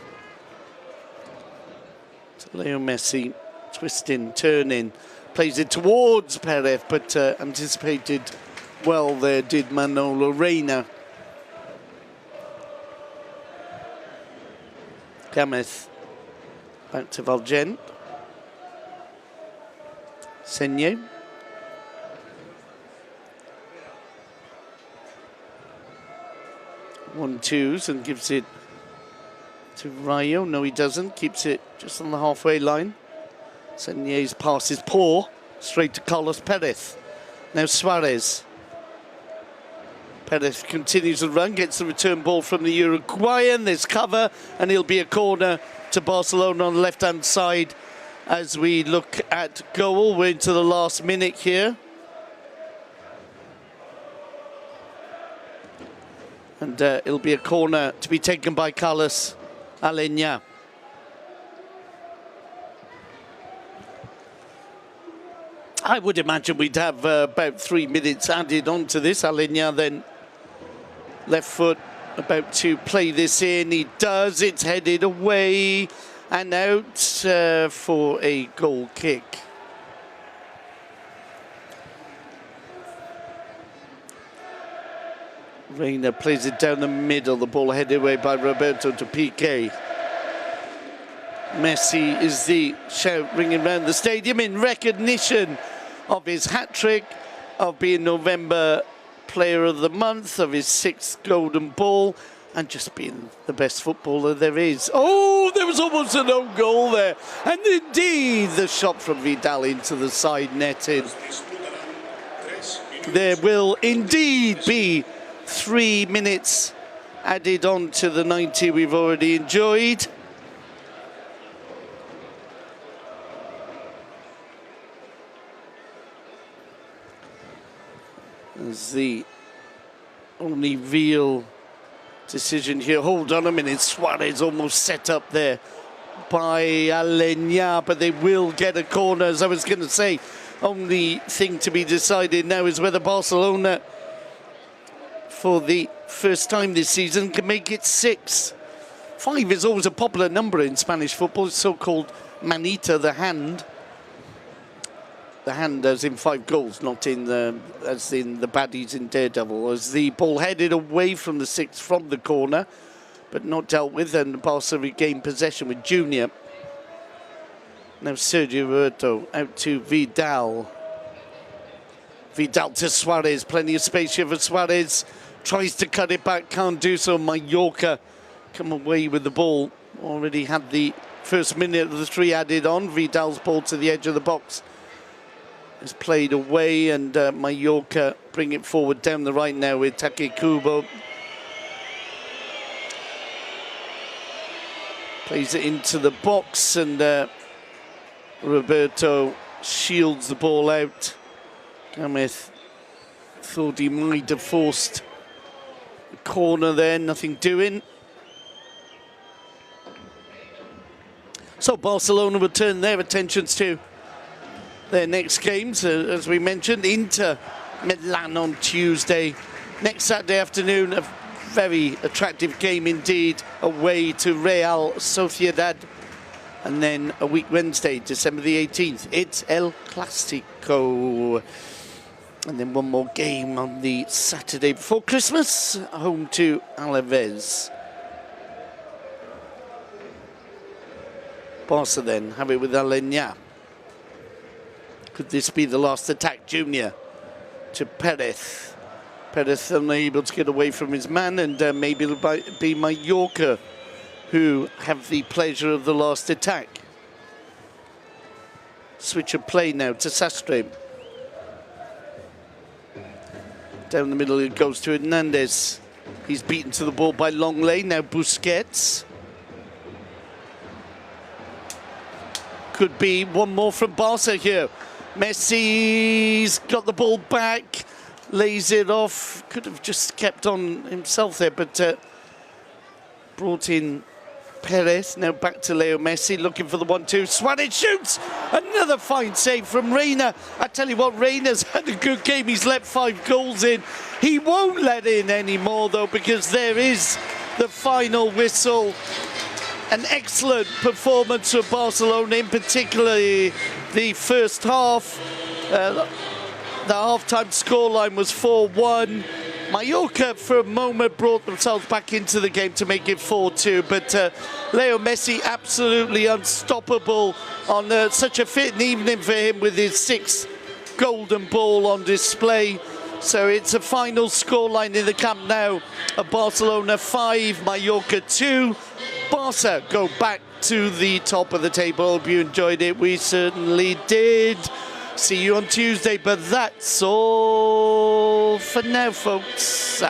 To Leo Messi, twisting, turning, plays it towards Perez, but anticipated well there did Manolo Reina. Gamez, back to Valgent. Senye. One, twos, and gives it to Rayo. No, he doesn't. Keeps it just on the halfway line. Senye's pass is poor. Straight to Carlos Perez. Now Suarez. Perez continues the run, gets the return ball from the Uruguayan. There's cover, and it'll be a corner to Barcelona on the left-hand side as we look at goal. We're into the last minute here. And it'll be a corner to be taken by Carlos Aleñá. I would imagine we'd have about 3 minutes added onto this. Aleñá then left foot about to play this in. He does. It's headed away and out for a goal kick. Reina plays it down the middle. The ball headed away by Roberto to Piqué. Messi is the shout ringing around the stadium in recognition of his hat-trick, of being November Player of the Month, of his 6th golden ball, and just being the best footballer there is. Oh, there was almost an own goal there. And indeed, the shot from Vidal into the side netting. There will indeed be 3 minutes added on to the 90 we've already enjoyed. As the only real decision here. Hold on a minute, Suarez almost set up there by Aleñá, but they will get a corner. As I was going to say, only thing to be decided now is whether Barcelona, for the first time this season, can make it 6. 5 is always a popular number in Spanish football. It's so-called manita, the hand. The hand as in 5 goals, not in the, as in the baddies in Daredevil. As the ball headed away from the 6 from the corner, but not dealt with, and Barca regained possession with Junior. Now Sergio Roberto out to Vidal. Vidal to Suarez, plenty of space here for Suarez. Tries to cut it back, can't do so. Mallorca come away with the ball. Already had the first minute of the 3 added on. Vidal's ball to the edge of the box is played away, and Mallorca bring it forward down the right now with Take Kubo. Plays it into the box, and Roberto shields the ball out. Gamez thought he might have forced the corner there, nothing doing. So Barcelona will turn their attentions to their next games, as we mentioned, Inter Milan on Tuesday. Next Saturday afternoon, a very attractive game indeed, away to Real Sociedad. And then a week Wednesday, December the 18th, it's El Clasico. And then one more game on the Saturday before Christmas, home to Alaves. Barca then have it with Aleñá. Could this be the last attack? Junior to Perez. Perez unable to get away from his man, and maybe it'll be Mallorca who have the pleasure of the last attack. Switch of play now to Sastre. Down the middle it goes to Hernandez. He's beaten to the ball by Longley. Now Busquets. Could be one more from Barca here. Messi's got the ball back, lays it off. Could have just kept on himself there, but brought in Perez. Now back to Leo Messi, looking for the 1-2. Suarez shoots! Another fine save from Reina. I tell you what, Reina's had a good game. He's let 5 goals in. He won't let in anymore, though, because there is the final whistle. an excellent performance for Barcelona, in particular the first half. The half-time scoreline was 4-1. Mallorca, for a moment, brought themselves back into the game to make it 4-2, but Leo Messi absolutely unstoppable on such a fitting evening for him with his 6th golden ball on display. So it's a final scoreline in the Camp Nou of Barcelona 5, Mallorca 2. Barca go back to the top of the table. Hope you enjoyed it. We certainly did. See you on Tuesday, but that's all for now, folks.